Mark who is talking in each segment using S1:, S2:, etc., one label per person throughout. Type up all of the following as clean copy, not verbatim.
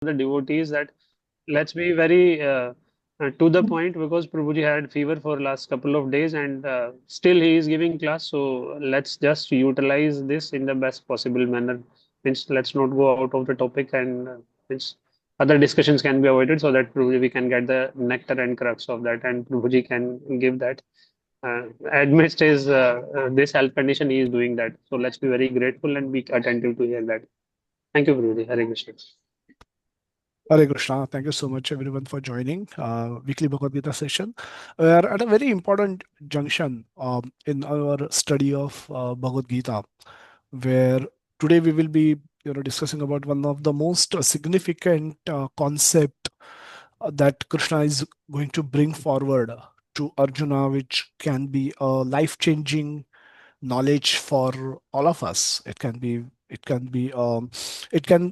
S1: the devotees that let's be very to the point because Prabhuji had fever for last couple of days and still he is giving class. So let's just utilize this in the best possible manner. Means let's not go out of the topic and means other discussions can be avoided so that Prabhuji we can get the nectar and crux of that and Prabhuji can give that. Amidst his this health condition, he is doing that. So let's be very grateful and be attentive to hear that. Thank you, Prabhuji. Hare Krishna.
S2: Hare Krishna. Thank you so much, everyone, for joining weekly Bhagavad Gita session. We are at a very important junction in our study of Bhagavad Gita, where today we will be, discussing about one of the most significant concept that Krishna is going to bring forward to Arjuna, which can be a life-changing knowledge for all of us. It can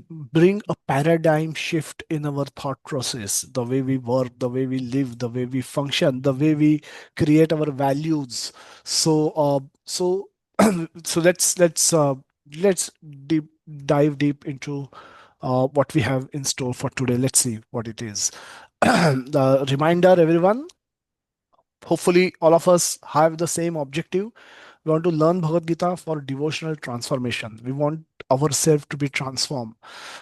S2: bring a paradigm shift in our thought process, the way we work, the way we live, the way we function, the way we create our values. So so let's deep dive deep into what we have in store for today. Let's see what it is. The reminder, everyone, hopefully all of us have the same objective. We want to learn Bhagavad Gita for devotional transformation. We want ourselves to be transformed.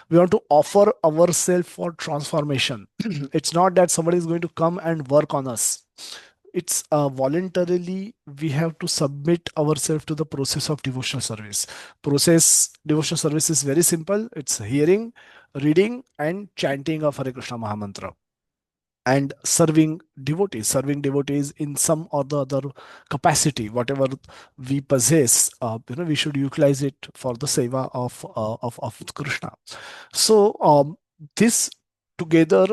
S2: We want to offer ourselves for transformation. It's not that somebody is going to come and work on us. It's voluntarily we have to submit ourselves to the process of devotional service. Process devotional service is very simple. It's hearing, reading, and chanting of Hare Krishna Mahamantra and serving devotees in some or the other capacity, whatever we possess. We should utilize it for the seva of Krishna. So this together,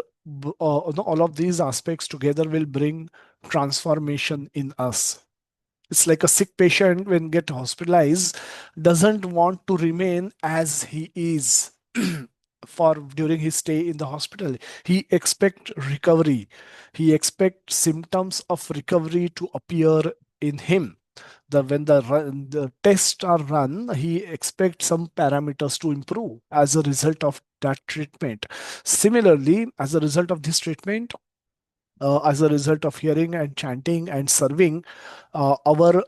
S2: all of these aspects together will bring transformation in us. It's like a sick patient when get hospitalized doesn't want to remain as he is for during his stay in the hospital. He expect recovery. He expect symptoms of recovery to appear in him. The tests are run, he expects some parameters to improve as a result of that treatment. Similarly, as a result of this treatment, as a result of hearing and chanting and serving, our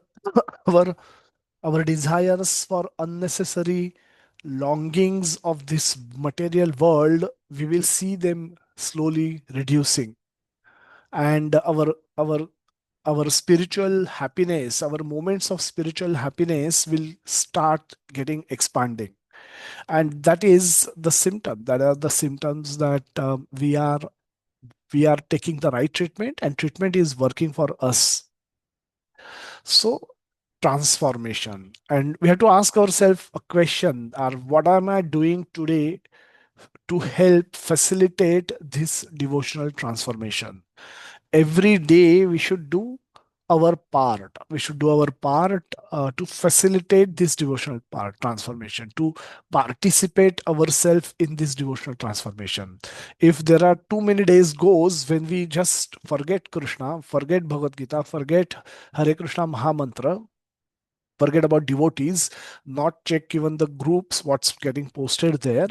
S2: our our desires for unnecessary longings of this material world, we will see them slowly reducing, and our spiritual happiness, our moments of spiritual happiness will start getting expanding. And that is the symptom, that are the symptoms that we are taking the right treatment and treatment is working for us. So transformation, and we have to ask ourselves a question: are what am I doing today to help facilitate this devotional transformation? Every day we should do our part. We should do our part to facilitate this devotional part transformation, to participate ourselves in this devotional transformation. If there are too many days goes when we just forget Krishna, forget Bhagavad Gita, forget Hare Krishna Mahamantra, forget about devotees, not check even the groups, what's getting posted there,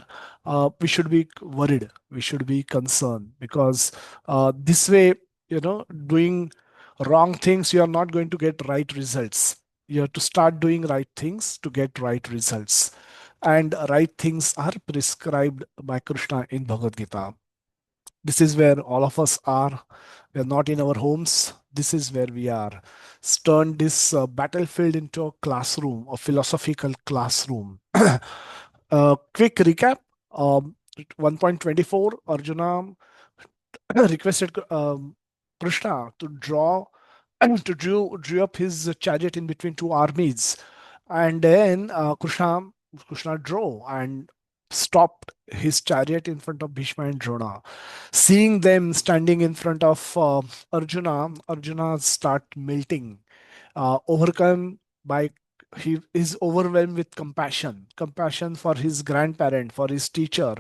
S2: we should be worried. We should be concerned because this way, doing wrong things, you are not going to get right results. You have to start doing right things to get right results. And right things are prescribed by Krishna in Bhagavad Gita. This is where all of us are. We are not in our homes. This is where we are. Turn this battlefield into a classroom, a philosophical classroom. Quick recap. 1.24, Arjuna requested Krishna to draw drew up his chariot in between two armies, and then Krishna drove and stopped his chariot in front of Bhishma and Drona. Seeing them standing in front of Arjuna start melting, overcome by, he is overwhelmed with compassion for his grandparent, for his teacher.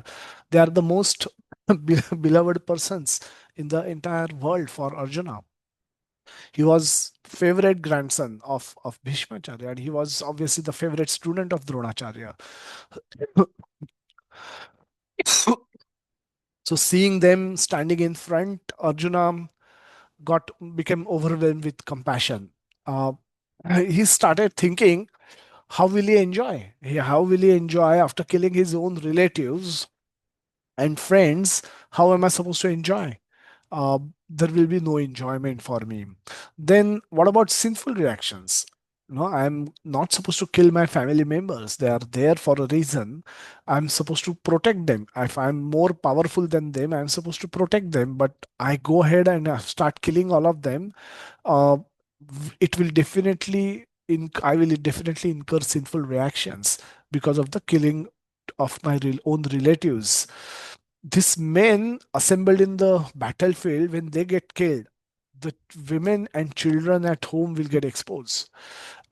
S2: They are the most beloved persons in the entire world for Arjuna. He was favorite grandson of Bhishmacharya, and he was obviously the favorite student of Dronacharya. So seeing them standing in front, Arjuna got became overwhelmed with compassion. Uh, he started thinking, how will he enjoy? How will he enjoy after killing his own relatives and friends? How am I supposed to enjoy? uh, there will be no enjoyment for me. Then what about sinful reactions? No, I'm not supposed to kill my family members. They are there for a reason. I'm supposed to protect them. If I'm more powerful than them, I'm supposed to protect them. But I go ahead and start killing all of them. Uh, it will definitely I will definitely incur sinful reactions because of the killing of my own relatives. These men assembled in the battlefield, when they get killed, the women and children at home will get exposed,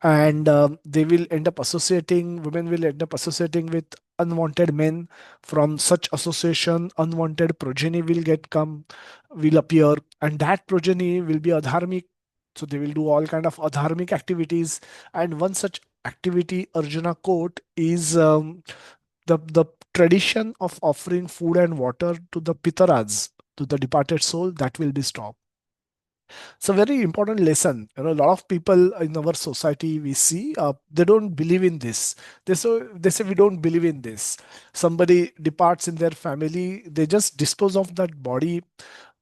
S2: and they will end up associating. Women will end up associating with unwanted men. From such association, unwanted progeny will appear, and that progeny will be adharmic. So they will do all kind of adharmic activities, and one such activity Arjuna quote is the tradition of offering food and water to the pitaras, to the departed soul, that will be stopped. It's a very important lesson. A lot of people in our society we see, they don't believe in this. They say we don't believe in this. Somebody departs in their family, they just dispose of that body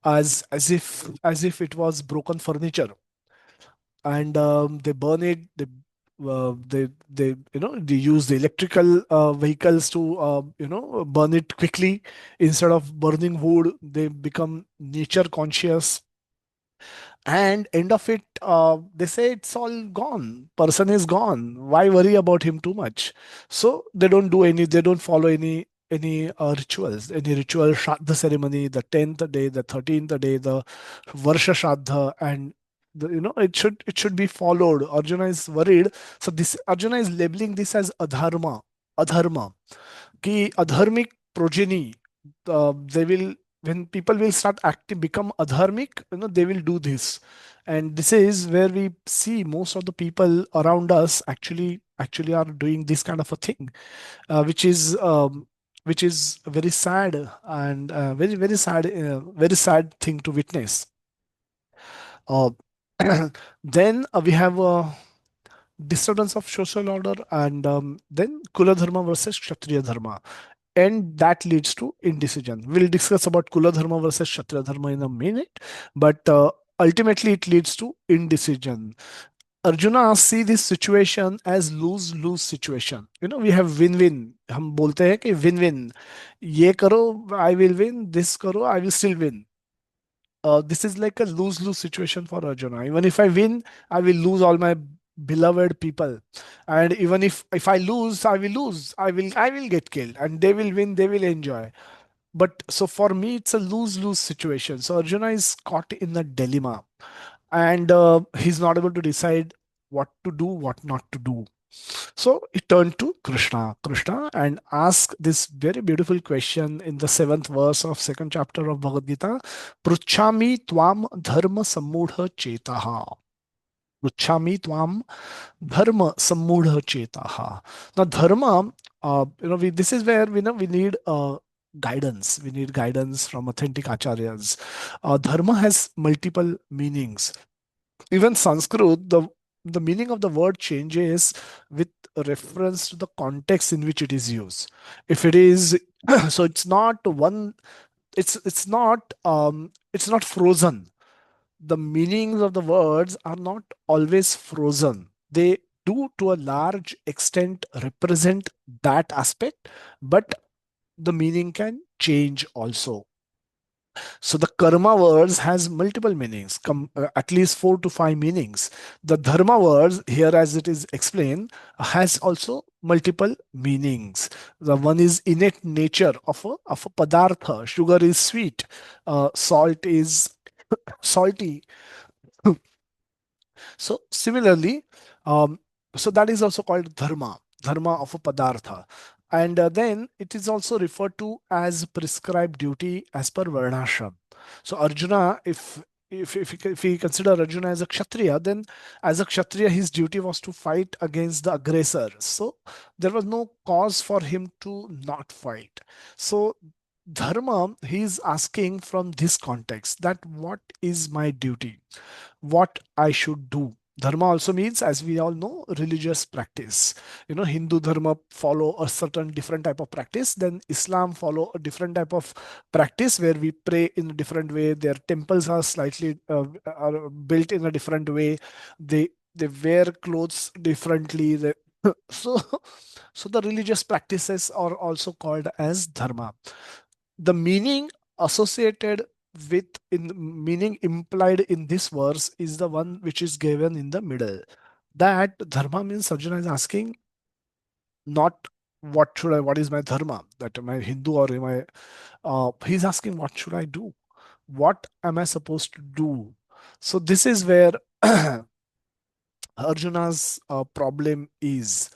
S2: as if it was broken furniture, and they burn it. They use the electrical vehicles to burn it quickly. Instead of burning wood, they become nature conscious, and end of it, they say it's all gone, person is gone, why worry about him too much? So they don't follow any rituals, any ritual shraddha ceremony, the 10th day, the 13th day, the varsha shraddha, and it should be followed. Arjuna is worried. So this Arjuna is labeling this as adharma, कि adharmic progeny, they will, when people will start acting become adharmic, they will do this. And this is where we see most of the people around us actually are doing this kind of a thing, which is very sad, and very sad thing to witness. uh, then we have disturbance of social order, and then kula dharma versus kshatriya dharma, and that leads to indecision. We'll discuss about kula dharma versus kshatriya dharma in a minute, but ultimately it leads to indecision. Arjuna see this situation as lose lose situation. We have win win. हम बोलते हैं कि win win. ये करो, I will win. This करो, I will still win. This is like a lose lose situation for Arjuna. Even if I win, I will lose all my beloved people, and even if I lose, I will lose. I will get killed, and they will win. They will enjoy. But so for me, it's a lose lose situation. So Arjuna is caught in a dilemma, and he's not able to decide what to do, what not to do. So he turned to Krishna, and asked this very beautiful question in the seventh verse of second chapter of Bhagavad Gita. Pruchami tvam dharma sammudha chetaha. Pruchami tvam dharma sammudha chetaha. Now dharma, this is where we know we need guidance. We need guidance from authentic acharyas. Dharma has multiple meanings. Even Sanskrit, the meaning of the word changes with reference to the context in which it is used. If it is so, it's not one. It's not frozen. The meanings of the words are not always frozen. They do to a large extent represent that aspect, but the meaning can change also. So the karma words has multiple meanings, at least 4 to 5 meanings. The dharma words here, as it is explained, has also multiple meanings. The one is innate nature of a padartha. Sugar is sweet, salt is salty. So similarly, um, so that is also called dharma of a padartha. And then it is also referred to as prescribed duty as per varnashram. So Arjuna, if we consider Arjuna as a kshatriya, then as a kshatriya, his duty was to fight against the aggressor. So there was no cause for him to not fight. So dharma, he's asking from this context that what is my duty, what I should do. Dharma also means, as we all know, religious practice. Hindu dharma follow a certain different type of practice. Then Islam follow a different type of practice where we pray in a different way. Their temples are slightly are built in a different way. They wear clothes differently. So so the religious practices are also called as dharma. The meaning associated with in meaning implied in this verse is the one which is given in the middle. That dharma means Arjuna is asking not what is my dharma, that am I Hindu or am I, he's asking what should I do? What am I supposed to do? So this is where Arjuna's problem is.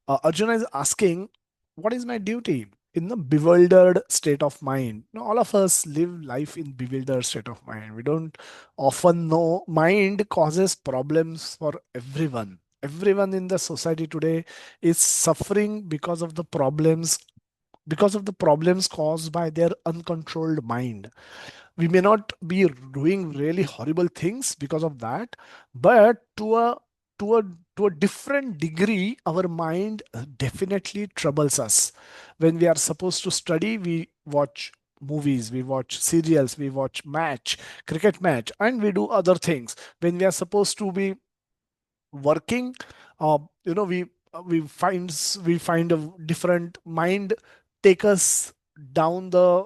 S2: Arjuna is asking, what is my duty? In the bewildered state of mind. All of us live life in bewildered state of mind. We don't often know. Mind causes problems for everyone. Everyone in the society today is suffering because of the problems caused by their uncontrolled mind. We may not be doing really horrible things because of that, but to a to a different degree our mind definitely troubles us. When we are supposed to study, we watch movies, we watch serials, we watch cricket match, and we do other things. When we are supposed to be working, uh, you know we we find a different mind take us down the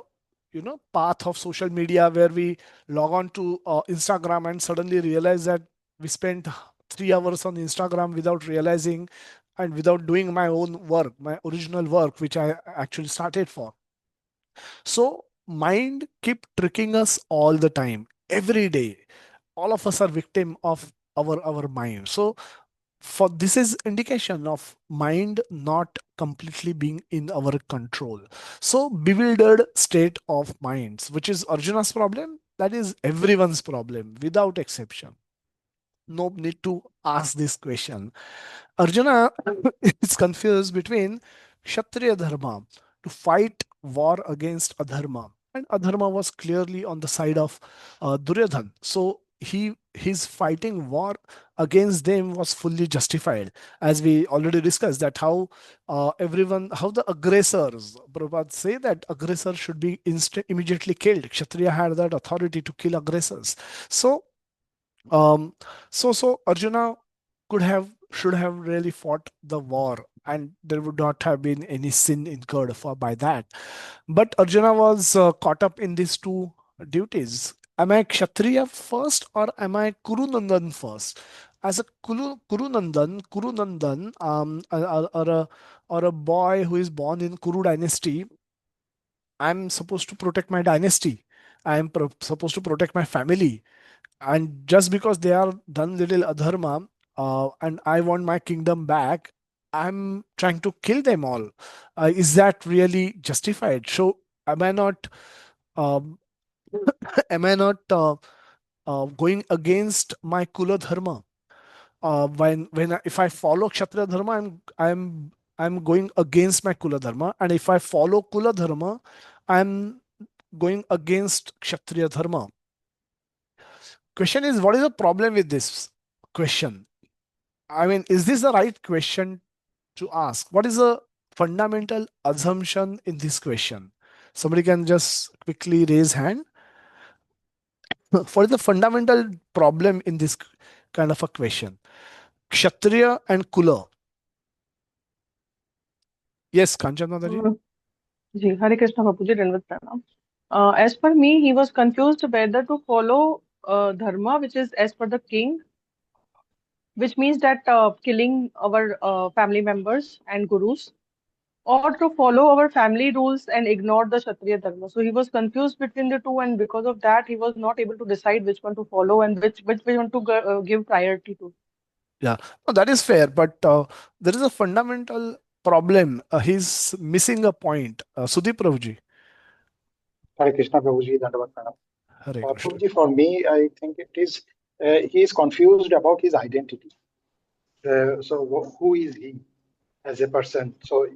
S2: path of social media, where we log on to Instagram and suddenly realize that we spent 3 hours on Instagram without realizing, and without doing my own work, my original work, which I actually started for. So mind keep tricking us all the time, every day. All of us are victim of our mind. So for this is indication of mind not completely being in our control. So bewildered state of minds, which is Arjuna's problem, that is everyone's problem without exception. No need to ask this question. Arjuna is confused between Kshatriya Dharma, to fight war against Adharma. And Adharma was clearly on the side of Duryodhan. So his fighting war against them was fully justified. As we already discussed, that how the aggressors, Prabhupada say that aggressor should be immediately killed. Kshatriya had that authority to kill aggressors. So um, so Arjuna should have really fought the war, and there would not have been any sin incurred for by that. But Arjuna was caught up in these two duties. Am I Kshatriya first, or am I Kurunandan first? As a Kurunandan, or a boy who is born in Kuru dynasty, I'm supposed to protect my dynasty. Supposed to protect my family, and just because they are done little adharma, and I want my kingdom back, I'm trying to kill them all. Is that really justified? So am I not um, am I not going against my kula dharma? If I follow kshatriya dharma, I'm going against my kula dharma, and if I follow kula dharma, I'm going against kshatriya dharma. Question is, what is the problem with this question? I mean, is this the right question to ask? What is the fundamental assumption in this question? Somebody can just quickly raise hand. What is the fundamental problem in this kind of a question? Kshatriya and Kula. Yes, Kanchanada ji.
S3: Uh, Ji, Hare Krishna Bapuji, Dandavat Pranam. As per me, he was confused whether to follow dharma, which is as per the king, which means that killing our family members and gurus, or to follow our family rules and ignore the Kshatriya dharma. So he was confused between the two, and because of that, he was not able to decide which one to follow and which one to give priority to.
S2: Yeah, no, that is fair, but there is a fundamental problem. He's missing a point. Sudeep Prabhuji.
S4: Hare Krishna Prabhuji, Dandavat Pranam.
S2: Hare Krishna.
S4: Prabhuji, for me, I think it is he is confused about his identity. Who is he as a person? So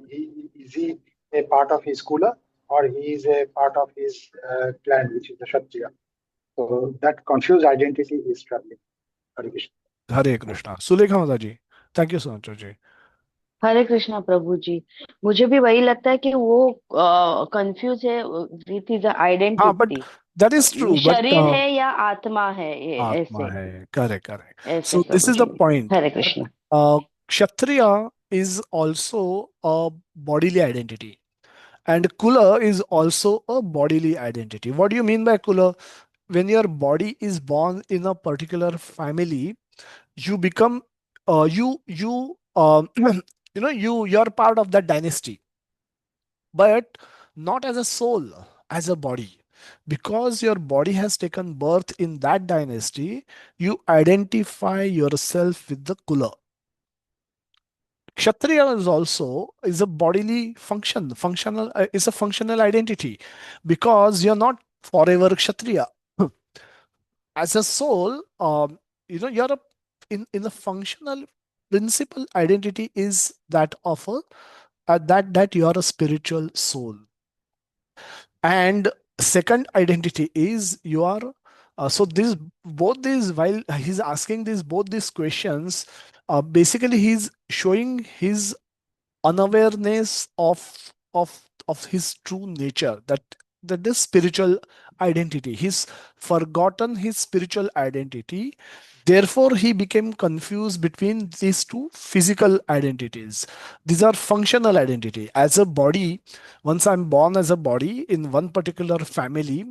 S4: is he a part of his kula, or he is a part of his clan, which is the Kshatriya. So that confused identity is troubling. Hare Krishna.
S2: Hare Krishna. Sulekha Mataji. Thank you so much, Raji.
S5: हरे कृष्णा प्रभु जी। मुझे भी वही लगता है कि वो confuse है with his
S2: हाँ, but
S5: identity.
S2: that is true. But
S5: शरीर है या आत्मा है, ये
S2: Atma
S5: ऐसे
S2: hai. Correct, correct.
S5: ऐसे
S2: So this
S5: Prabhu
S2: is
S5: ji.
S2: the point.
S5: Hare Krishna.
S2: Kshatriya is also a bodily identity, and Kula is also a bodily identity. What do you mean by Kula? When your body is born in a particular family, you become you you're part of that dynasty, but not as a soul, as a body. Because your body has taken birth in that dynasty, you identify yourself with the Kula. Kshatriya is also is a bodily functional is a functional identity, because you're not forever Kshatriya. As a soul, you're in the functional principal identity is that of a that you are a spiritual soul. And second identity is you are so this both these, while he's asking these both these questions, basically he's showing his unawareness of his true nature, that this spiritual identity, he's forgotten his spiritual identity. Therefore he became confused between these two physical identities. These are functional identity. As a body, once I'm born as a body in one particular family,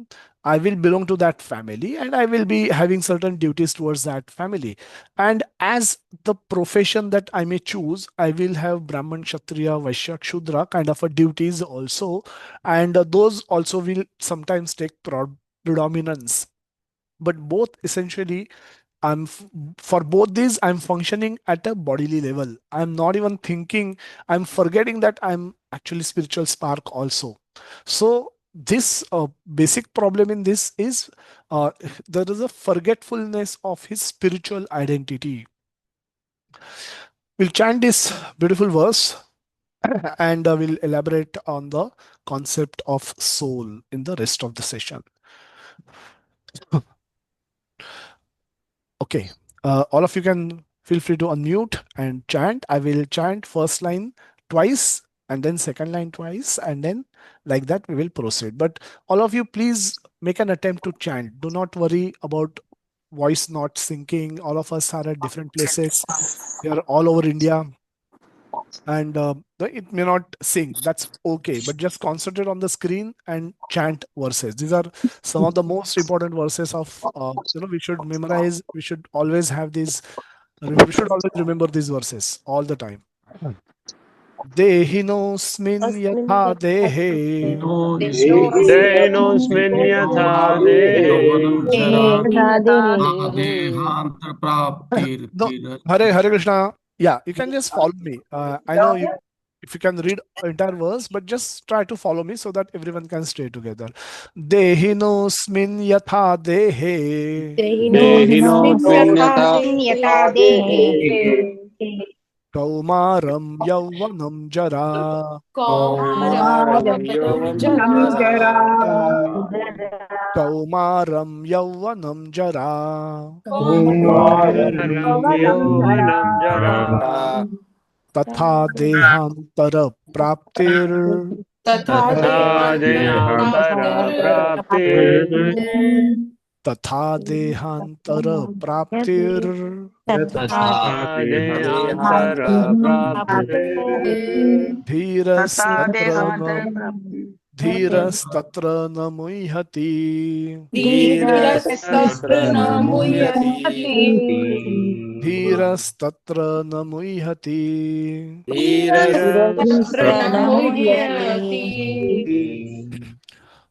S2: I will belong to that family and I will be having certain duties towards that family. And as the profession that I may choose, I will have Brahman, Kshatriya, Vaishya, Shudra kind of a duties also, and those also will sometimes take predominance. But both essentially, for both these, I'm functioning at a bodily level. I'm not even thinking. I'm forgetting that I'm actually spiritual spark also. So this basic problem in this is uh, there is a forgetfulness of his spiritual identity. We'll chant this beautiful verse and we'll elaborate on the concept of soul in the rest of the session. Okay, all of you can feel free to unmute and chant. I will chant first line twice and then second line twice, and then like that we will proceed. But all of you, please make an attempt to chant. Do not worry about voice not syncing. All of us are at different places. We are all over India, and it may not sing. That's okay, but just concentrate on the screen and chant verses. These are some of the most important verses of we should memorize. We should always have these. We should always remember these verses all the time. Dehinosmin
S5: अस्मिन्
S2: yatha
S5: यथा
S2: dehe
S1: Dehinosmin yatha dehe
S5: यथा
S2: no,
S5: देहे।
S2: Hare Krishna. Yeah, you can just follow me. I know you. If you can read entire verse, but just try to follow me so that everyone can stay together. Dehinosmin yatha dehe
S1: Dehinosmin
S6: देहिनोऽस्मिन्
S1: yatha
S6: यथा देहे
S2: kaumaram yauvanam jara
S6: कौमारं
S1: Kaumaram
S6: यौवनं
S1: yavanam
S6: जरा
S1: jara
S2: kaumaram yauvanam jara
S6: कौमारं
S1: Kaumaram
S6: यौवनं
S1: yavanam jara
S2: तथा देहांतर प्राप्तिर
S6: तथा
S1: Tatha dehantara praptir
S2: तथा देहांतर प्राप्तिर
S1: Tatha dehantara praptir Tata
S2: धीरस्तत्र
S1: dehantara
S2: न
S1: praptir
S2: धीरस्तत्र न मुह्यति
S6: धीरस्तत्र न मुह्यति
S2: धीरस्तत्र न मुह्यति
S6: धीरस्तत्र
S1: Dhirastatra
S6: न मुह्यति।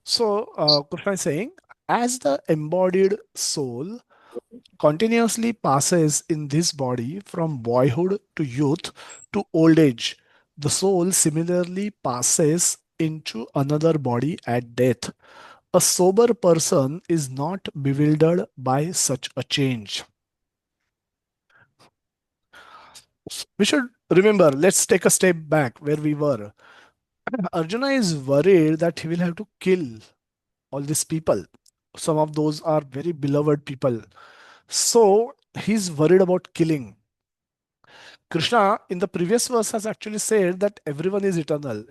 S2: So Krishna is saying, as the embodied soul continuously passes in this body from boyhood to youth to old age, the soul similarly passes into another body at death. A sober person is not bewildered by such a change. We should remember, let's take a step back where we were. Arjuna is worried that he will have to kill all these people. Some of those are very beloved people. So he's worried about killing. Krishna in the previous verse has actually said that everyone is eternal,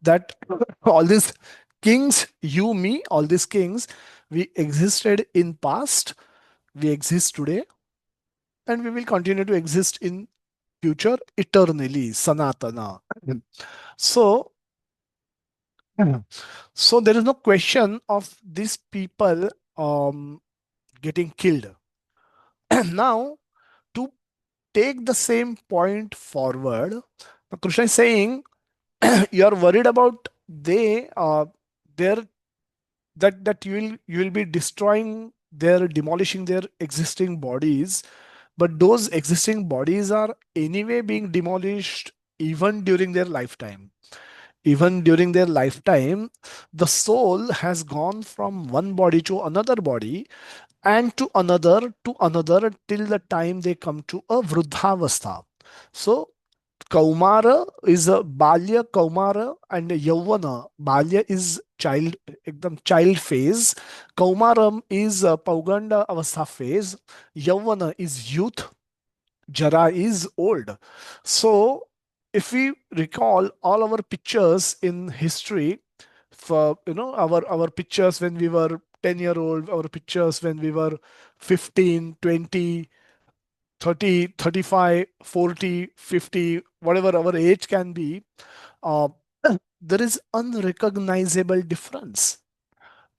S2: that all these kings, you, me, all these kings, we existed in past, we exist today, and we will continue to exist in future eternally, sanatana. So, so there is no question of these people getting killed. Now, to take the same point forward, Krishna is saying you are worried about their that you will be destroying their demolishing their existing bodies, but those existing bodies are anyway being demolished even during their lifetime. Even during their lifetime, the soul has gone from one body to another body, and to another till the time they come to a vruddhavastha. So Kaumara is a Balya, Kaumara, and Yauvana. Balya is child, ekdam child phase. Kaumaram is Pauganda Avastha phase. Yauvana is youth. Jara is old. So, if we recall all our pictures in history, for our pictures when we were 10-year old, our pictures when we were 15, 20, 30, 35, 40, 50, whatever our age can be, uh, there is unrecognizable difference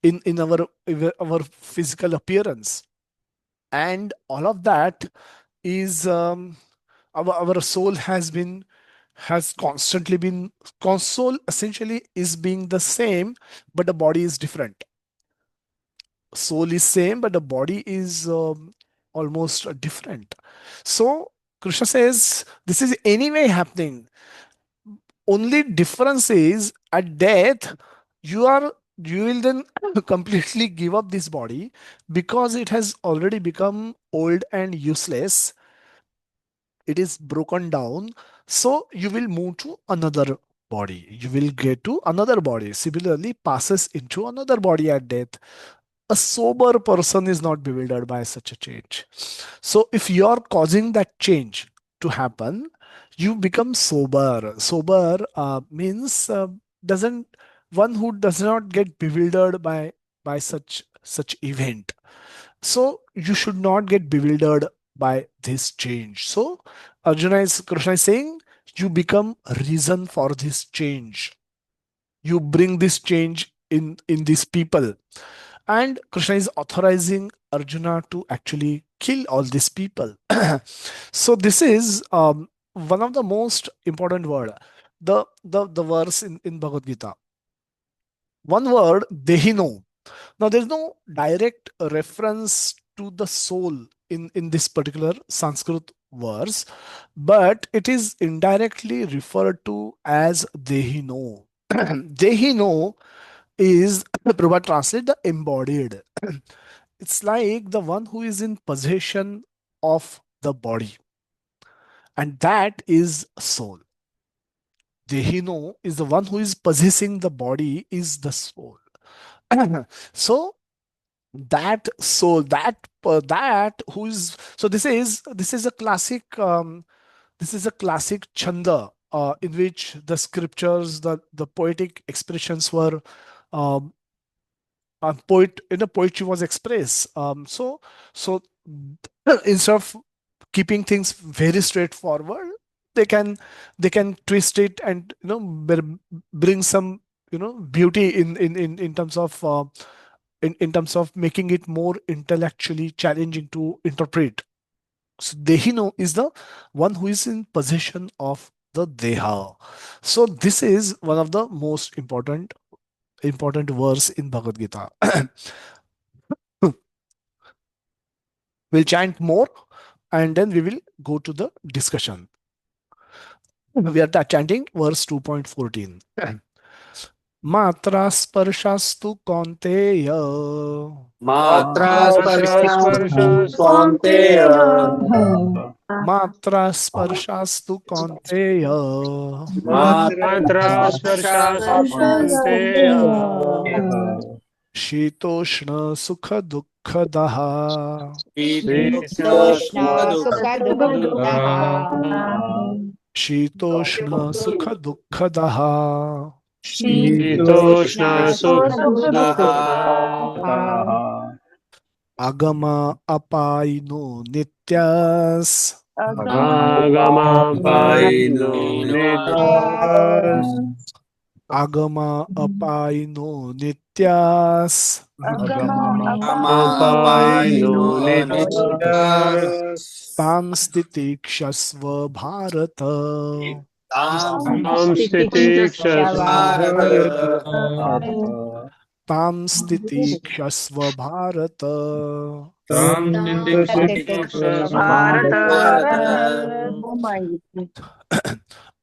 S2: in our physical appearance. And all of that is our soul has constantly been soul essentially is being the same, but the body is different. Soul is same, but the body is almost different. So Krishna says this is anyway happening. Only difference is at death, you will then completely give up this body because it has already become old and useless. It is broken down. So you will move to another body. You will get to another body. Similarly, passes into another body at death. A sober person is not bewildered by such a change. So if you're causing that change to happen, you become sober. Sober means doesn't one who does not get bewildered by such event. So you should not get bewildered by this change. So Krishna is saying you become a reason for this change. You bring this change in these people, and Krishna is authorizing Arjuna to actually kill all these people. So this is one of the most important word. The verse in Bhagavad Gita. One word, dehino. Now there's no direct reference to the soul in this particular Sanskrit verse, but it is indirectly referred to as dehino. Dehino is Prabhupada translate the embodied. It's like the one who is in possession of the body, and that is soul. Dehino is the one who is possessing the body, is the soul. So that soul, that who is, so this is a classic chanda in which the scriptures, the poetic expressions were um, poet in the poetry was expressed. So instead of keeping things very straightforward, they can twist it and bring some beauty in terms of in terms of making it more intellectually challenging to interpret. So Dehino is the one who is in possession of the Deha. So this is one of the most important verse in Bhagavad Gita. We'll chant more and then we will go to the discussion. We are chanting verse 2.14. Matra sparshastu kaunteya
S6: मात्रा
S1: मात्रा
S6: स्पर्शास्तु
S1: स्पर्शास्तु
S6: कौन्तेय
S2: मात्रा स्पर्शास्तु कौन्तेय
S6: मात्रा
S1: मात्रा स्पर्शास्तु कौन्तेय
S2: शीतोष्ण सुख दुःखदः
S6: शीतोष्ण
S7: शीतोष्ण
S6: सुख
S7: सुखदुःखः
S2: शीतोष्ण सुख दुःखदः
S1: शीतोष्ण
S6: शीतोष्णसुखदुःखदाः
S1: सुख
S2: अगम अपायिनो नित्यस्
S1: आगमापायिनो
S6: पायिनो
S2: आगम अपायिनो नित्यास्
S1: नित्यमापायिनो
S6: अपायिनो
S1: नित्यः
S6: नित्यस्
S2: तां स्थितिक्षस्व भारत
S6: तां
S1: तां स्थितिक्षस्व
S6: भारत
S1: भारत
S2: तां स्थितिक्षस्व भारत
S6: तां
S1: स्थितिक्षस्व
S6: स्थितिक्षस्व
S1: Bharat
S6: Bharat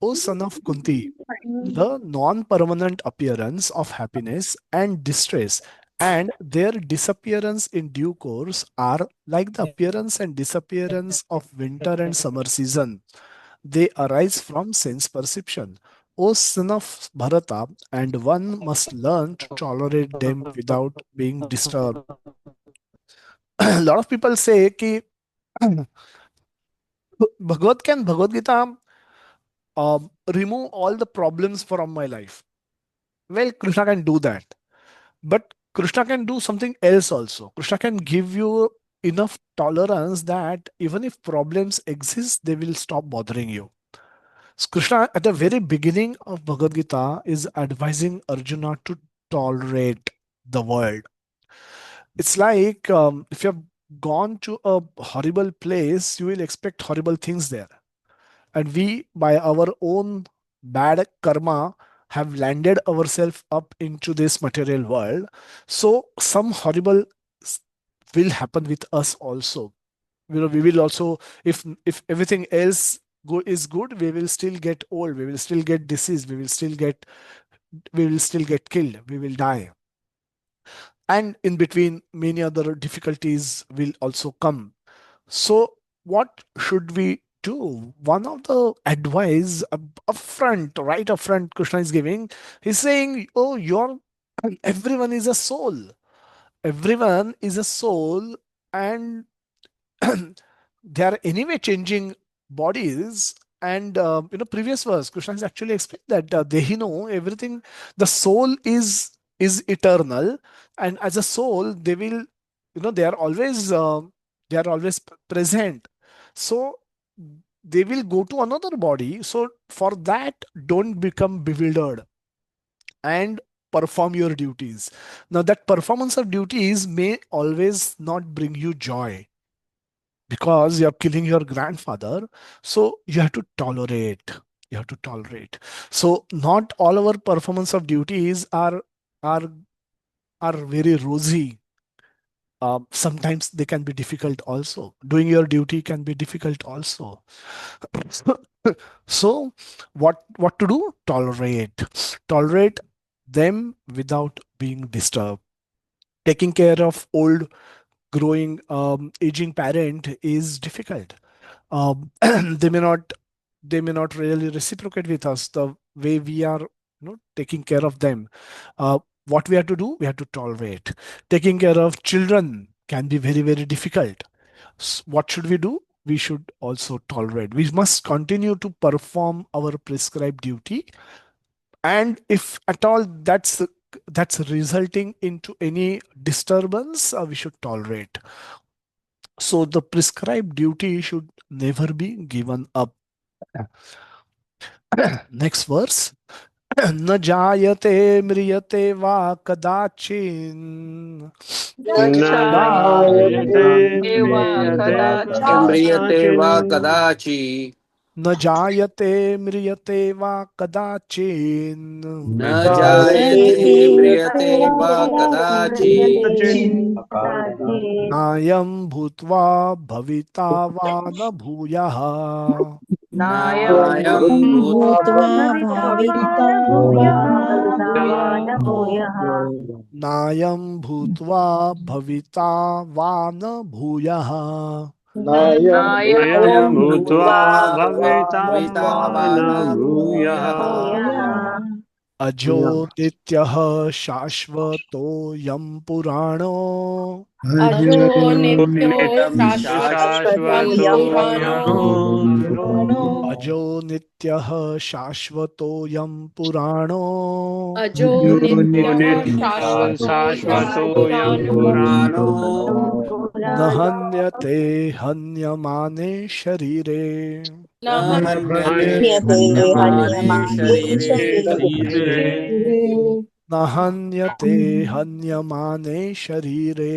S2: O son of Kunti, the non-permanent appearance of happiness and distress and their disappearance in due course are like the appearance and disappearance of winter and summer season. They arise from sense perception. O son of Bharata, and one must learn to tolerate them without being disturbed. A lot of people say कि Bhagavad Gita remove all the problems from my life. Well, Krishna can do that. But Krishna can do something else also. Krishna can give you enough tolerance that even if problems exist, they will stop bothering you. So Krishna, at the very beginning of Bhagavad Gita, is advising Arjuna to tolerate the world. It's like if you have gone to a horrible place, you will expect horrible things there. And we, by our own bad karma, have landed ourselves up into this material world. So some horrible s- will happen with us also. We will also, if everything else is good, we will still get old, we will still get disease, we will still get killed, we will die. And in between, many other difficulties will also come. So, what should we do? One of the advice upfront, right upfront, Krishna is giving, he's saying, "Oh, everyone is a soul. Everyone is a soul, and they are anyway changing bodies." And previous verse, Krishna has actually explained that they know everything. The soul is eternal, and as a soul, they will, they are always present. So they will go to another body. So for that, don't become bewildered and perform your duties. Now, that performance of duties may always not bring you joy because you're killing your grandfather. So you have to tolerate. You have to tolerate. So not all our performance of duties are are very rosy. Sometimes they can be difficult also. Doing your duty can be difficult also. So what to do? Tolerate them without being disturbed. Taking care of old, growing, aging parent is difficult. They may not really reciprocate with us the way we are, taking care of them. What we have to do? We have to tolerate. Taking care of children can be very, very difficult. What should we do? We should also tolerate. We must continue to perform our prescribed duty, and if at all that's resulting into any disturbance, we should tolerate. So the prescribed duty should never be given up. Next verse. न जायते म्रियते वा कदाचिन्
S1: न जायते म्रियते वा
S6: म्रियते वा
S1: कदाचिन्
S6: कदाचि
S2: न जायते म्रियते वा कदाचिन्
S6: न
S1: न
S6: जायते
S1: जायते
S6: म्रियते वा कदाचि
S1: कदाचिन्
S2: नायं भूत्वा भविता वा न भूयः
S6: नायं
S7: भूत्वा भाविता वा न
S2: नायं भूत्वा भविता वा न भूयः
S4: नायं
S1: अयं
S5: नायं
S1: भूत्वा
S5: भूत्वा
S1: भविता
S6: भविता
S1: वा
S6: वा
S1: न
S6: न
S1: भूयः।
S6: भूयः।
S2: अजो नित्यः शाश्वतोऽयं पुराणो
S7: अजो नित्यो
S6: नित्यं
S7: शाश्वतोऽयं
S1: शाश्वतोऽयं
S7: पुराणो
S1: पुराणो
S2: अजो नित्यः शाश्वतोऽयं पुराणो
S7: अजो नित्यः
S1: नित्यः
S7: शाश्वतोऽयं
S1: शाश्वतोऽयं
S7: पुराणो
S1: पुराणो
S2: न हन्यते हन्यमाने शरीरे
S7: न
S6: न हन्यते
S7: हन्यते
S6: हन्यमाने
S7: हन्यमाने
S6: शरीरे।
S7: शरीरे
S2: न हन्यते हन्यमाने शरीरे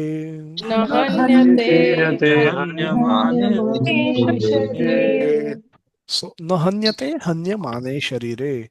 S7: न हन्यते
S1: नियते
S6: हन्यमाने
S3: शरीरे
S2: So, न हन्यते हन्यमाने शरीरे.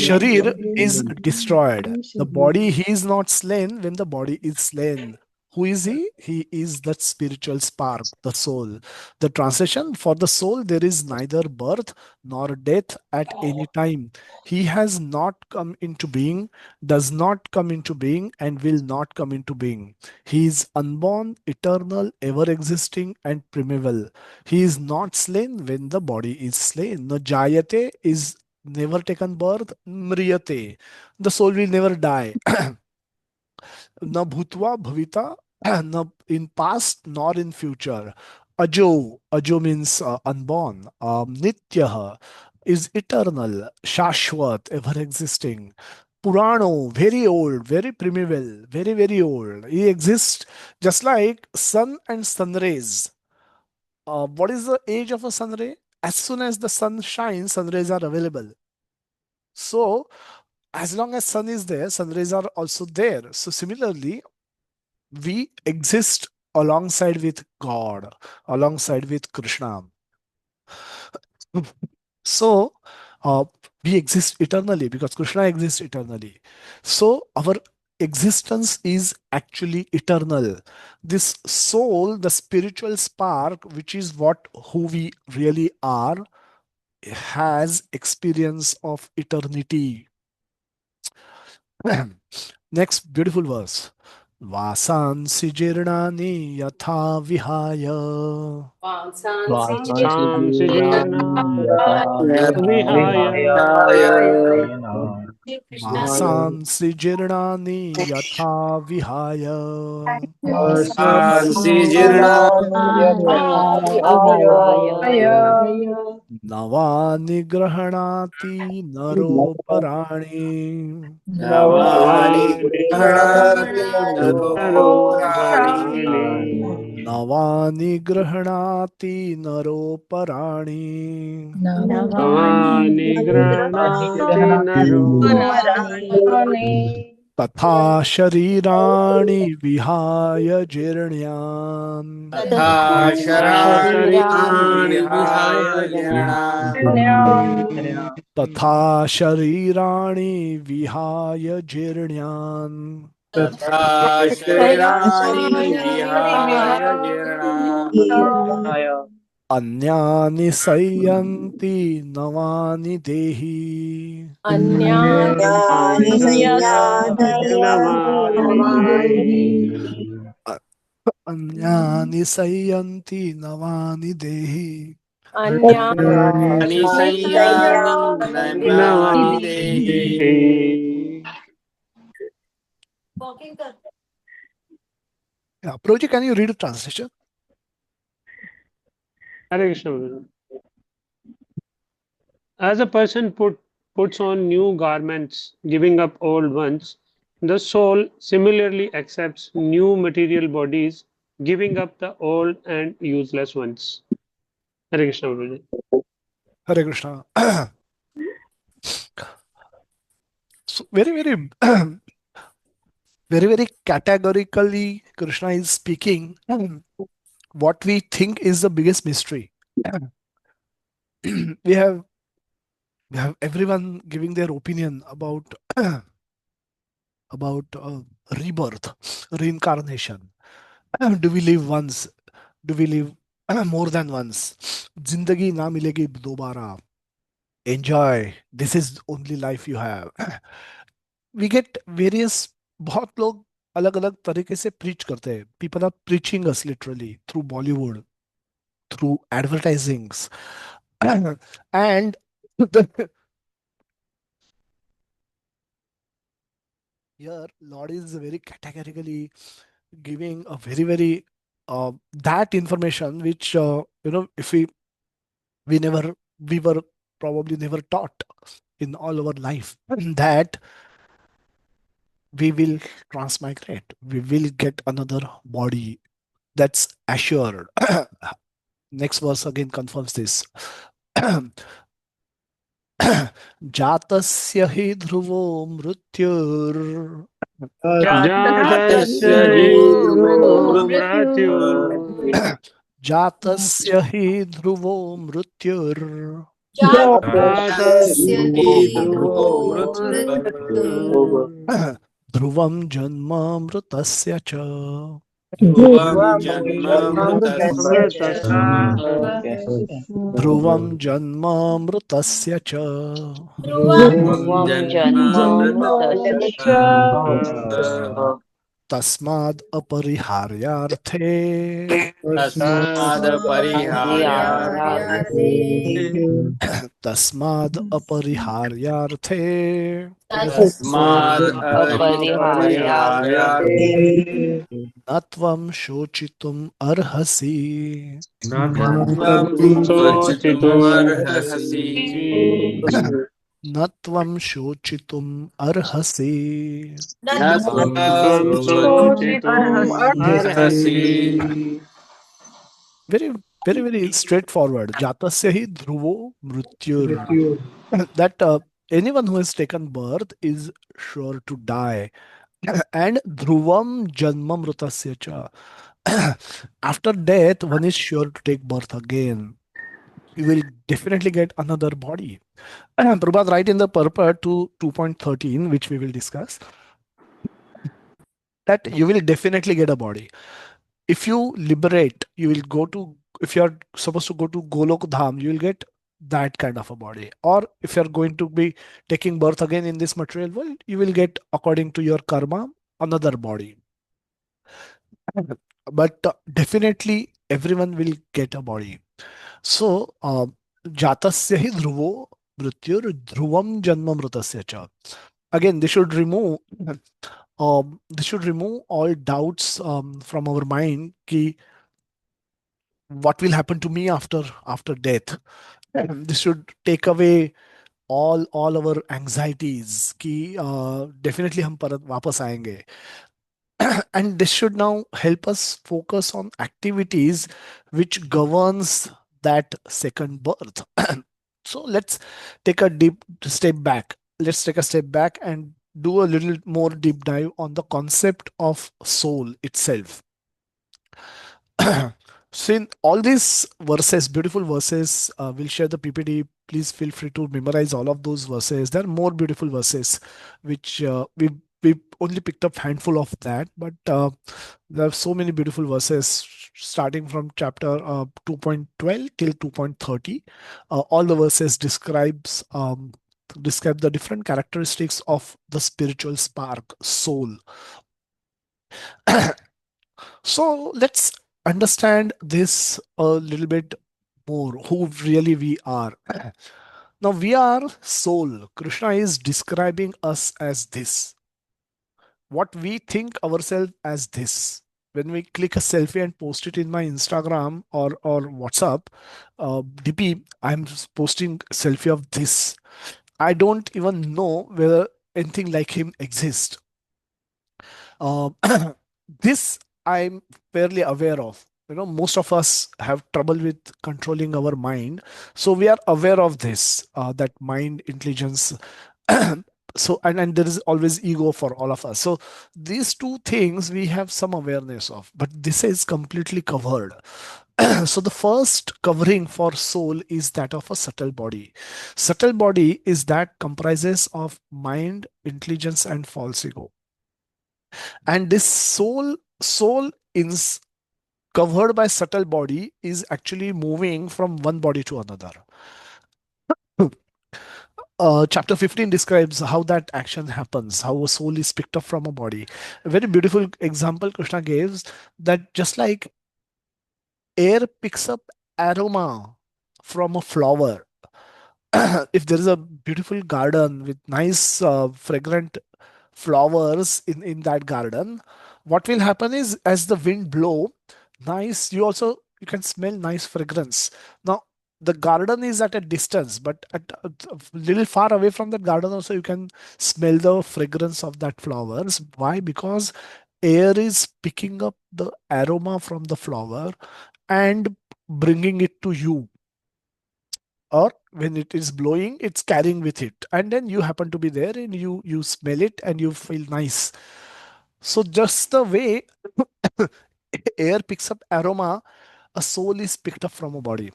S2: Sharir is destroyed. The body, he is not slain when the body is slain. Who is he? He is that spiritual spark, the soul. The translation for the soul, there is neither birth nor death at any time. He has not come into being, does not come into being, and will not come into being. He is unborn, eternal, ever existing, and primeval. He is not slain when the body is slain. No jayate is never taken birth. Mriyate, the soul will never die. Na bhutva bhavita, na in past nor in future. Ajo, ajo means unborn. Nityaha is eternal, shashwat, ever existing. Purano, very old, very primeval, very, very old. He exists just like sun and sun rays. What is the age of a sun ray? As soon as the sun shines, sun rays are available. So, as long as sun is there, sun rays are also there. So, similarly, we exist alongside with God, alongside with Krishna. So, uh, we exist eternally because Krishna exists eternally. So, our existence is actually eternal. This soul, the spiritual spark, which is what who we really are, has experience of eternity. Next beautiful verse. Vasansi jirnani yatha vihaya.
S7: वासांसि
S1: वासांसि जीर्णानि विहाय
S6: यथाय
S7: Krishna
S2: Vasansi jirnani yatha vihaya.
S6: वासांसि जीर्णानि
S5: विहाय
S2: Navani grahanati naro parani.
S6: नवानि
S1: नवानि
S6: गृह्णाति
S1: गृह्णाति
S6: नरो
S1: नरो
S6: प्राणि।
S1: प्राणि
S2: Navani grahanati naro parani.
S1: नवानि गृह्णाति नरो
S2: तथा शरीराणि विहाय जीर्ण्यान्
S6: तथा
S1: तथा
S6: शराणि
S1: शरीराणि
S6: विहाय
S1: विहाय
S6: जीर्णानि।
S2: तथा शरीराणि विहाय जीर्ण्यान्
S6: तथा शरीराणि विहाय
S1: विहाय
S6: जीर्णानि।
S2: अन्यानि संयन्ति नवानि देहि
S7: अन्यानि
S1: अन्यानि
S7: संयान्ति
S1: संयान्ति नवानि देहि
S2: अ- अन्यानि संयन्ति नवानि देहि
S6: अनि संयानि नमानि
S1: नवानि
S6: देहि।
S1: देहि।
S2: Yeah, Prabhuji, can you read the translation?
S1: Hare Krishna. As a person puts on new garments, giving up old ones, the soul similarly accepts new material bodies, giving up the old and useless ones. Hare Krishna. Guruji.
S2: Hare Krishna. So very, very, very, very categorically, Krishna is speaking what we think is the biggest mystery. we have we have everyone giving their opinion about about rebirth, reincarnation. Do we live once? Do we live more than once? Zindagi na milegi dobara. Enjoy. This is only life you have. We get various बहुत लोग अलग अलग तरीके से preach करते हैं. People are preaching us literally through Bollywood. through advertisings. And the, here Lord is very categorically giving a very that information which if we were probably never taught in all our life, that we will transmigrate, we will get another body. That's assured. Next verse again confirms this. जातस्य हि ध्रुवो मृत्युर्
S1: जातस्य
S6: तस्य हि
S1: हि ध्रुवो
S6: ध्रुवो
S1: मृत्युः
S2: जातस्य हि ध्रुवो मृत्युर्
S6: तस्य
S1: जातस्य
S6: हि
S1: हि
S6: ध्रुवो
S1: ध्रुवो
S6: मृत्युः
S1: मृत्युः
S2: ध्रुवं जन्म मृतस्य च
S6: ध्रुवं जन्म मृतस्य च
S1: अमृतस्य
S2: ध्रुवं जन्म मृतस्य च
S6: ध्रुवं
S5: ध्रुवं
S6: जन्म
S5: जन्म
S6: मृतस्य
S5: मृतस्य
S6: च
S2: तस्माद् अपरिहार्यार्थे
S6: तस्मादपरिहार्यार्थे
S5: कार्यार्थे
S2: तस्माद् अपरिहार्यार्थे
S5: अपरिहार्यार्थे
S6: तस्मादपरिहार्यार्थे
S2: न त्वं शोचितुम् अर्हसि
S6: न
S1: न
S6: त्वं
S1: त्वं
S6: शोचितुमर्हसि
S2: न त्वं शोचितुम् अर्हसि
S6: न त्वं
S1: त्वं शोचितुम्
S6: शोचितुमर्हसि
S1: अर्हसि
S2: very very straightforward. Jatasya hi dhruvo mrityur. That anyone who has taken birth is sure to die. And dhruvam janma mrutasya cha. After death, one is sure to take birth again. You will definitely get another body. Prabhupada write in the purport to 2.13, which we will discuss, that you will definitely get a body. If you liberate, you will go to, if you're supposed to go to Golok Dham, you will get that kind of a body. Or if you're going to be taking birth again in this material world, you will get, according to your karma, another body. But definitely everyone will get a body. So, jatasya hi dhruvo mrityur dhruvam janma mrutasya cha. Again, this should remove all doubts from our mind ki what will happen to me after death. This should take away all our anxieties कि definitely हम परत वापस आएंगे. And this should now help us focus on activities which governs that second birth. So take a deep step back let's take a step back and do a little more deep dive on the concept of soul itself. So in all these verses, beautiful verses, we'll share the PPT. Please feel free to memorize all of those verses. There are more beautiful verses, which we only picked up handful of that, but there are so many beautiful verses starting from chapter 2.12 till 2.30. All the verses describe the different characteristics of the spiritual spark, soul. So let's understand this a little bit more, who really we are. Now we are soul. Krishna is describing us as this. What we think ourselves as this. When we click a selfie and post it in my Instagram or WhatsApp, DP, I'm posting selfie of this. I don't even know whether anything like him exists. Uh, this I'm fairly aware of. Most of us have trouble with controlling our mind, so we are aware of this, that mind intelligence. So and there is always ego for all of us. So these two things we have some awareness of, but this is completely covered. So the first covering for soul is that of a subtle body. Subtle body is that comprises of mind, intelligence, and false ego. And this soul is covered by subtle body is actually moving from one body to another. Chapter 15 describes how that action happens, how a soul is picked up from a body. A very beautiful example Krishna gives, that just like air picks up aroma from a flower, if there is a beautiful garden with nice fragrant flowers in that garden, what will happen is as the wind blow, nice, you can smell nice fragrance. Now the garden is at a distance, but at a little far away from that garden also you can smell the fragrance of that flowers. Why? Because air is picking up the aroma from the flower and bringing it to you, or when it is blowing it's carrying with it, and then you happen to be there and you smell it and you feel nice. So just the way air picks up aroma, a soul is picked up from a body.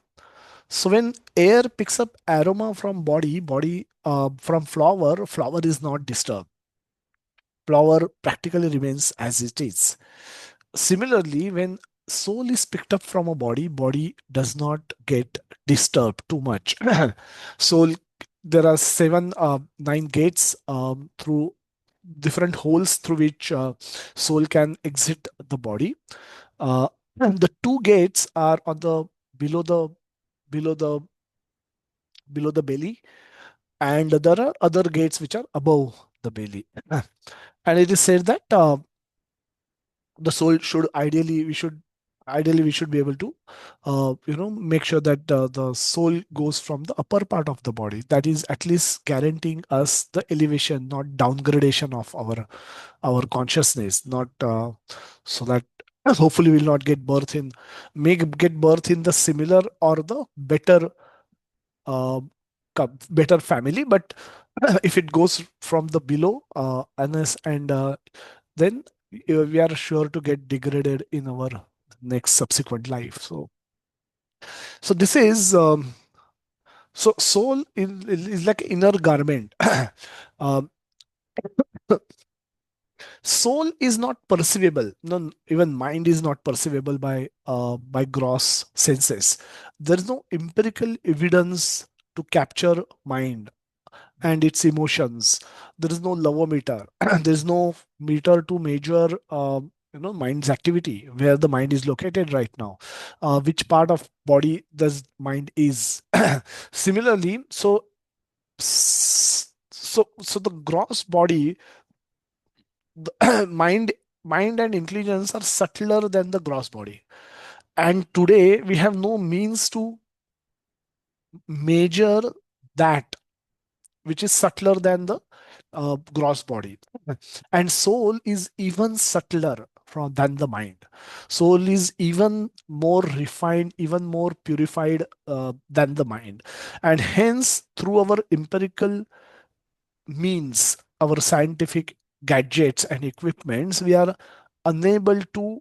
S2: So when air picks up aroma from body from flower is not disturbed. Flower practically remains as it is. Similarly, when soul is picked up from a body does not get disturbed too much. Soul, there are nine gates through different holes through which soul can exit the body. And the two gates are on the below the below the below the belly, and there are other gates which are above the belly. And it is said that the soul should ideally we should be able to make sure that the soul goes from the upper part of the body, that is at least guaranteeing us the elevation, not downgradation of our consciousness, not so that hopefully we'll not get birth in the similar or the uh, better family, but if it goes from the below and then we are sure to get degraded in our next subsequent life. So this is so soul is like inner garment. um, Soul is not perceivable. No, even mind is not perceivable by gross senses. There is no empirical evidence to capture mind and its emotions. There is no lavometer. There is no meter to measure mind's activity, where the mind is located right now, which part of body does mind is. Similarly, so the gross body, the mind and intelligence are subtler than the gross body, and today we have no means to measure that which is subtler than the gross body. And soul is even subtler than the mind. Soul is even more refined, even more purified than the mind. And hence, through our empirical means, our scientific gadgets and equipments, we are unable to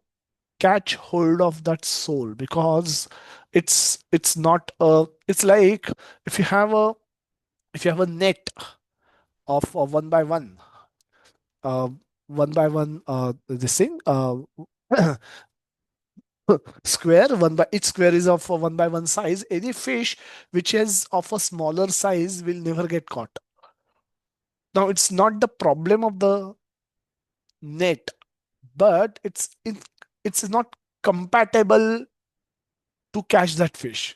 S2: catch hold of that soul, because it's not a it's like if you have a net of uh, one by one this thing square, one by each square is of a one by one size. Any fish which is of a smaller size will never get caught. Now it's not the problem of the net, but it's not compatible to catch that fish.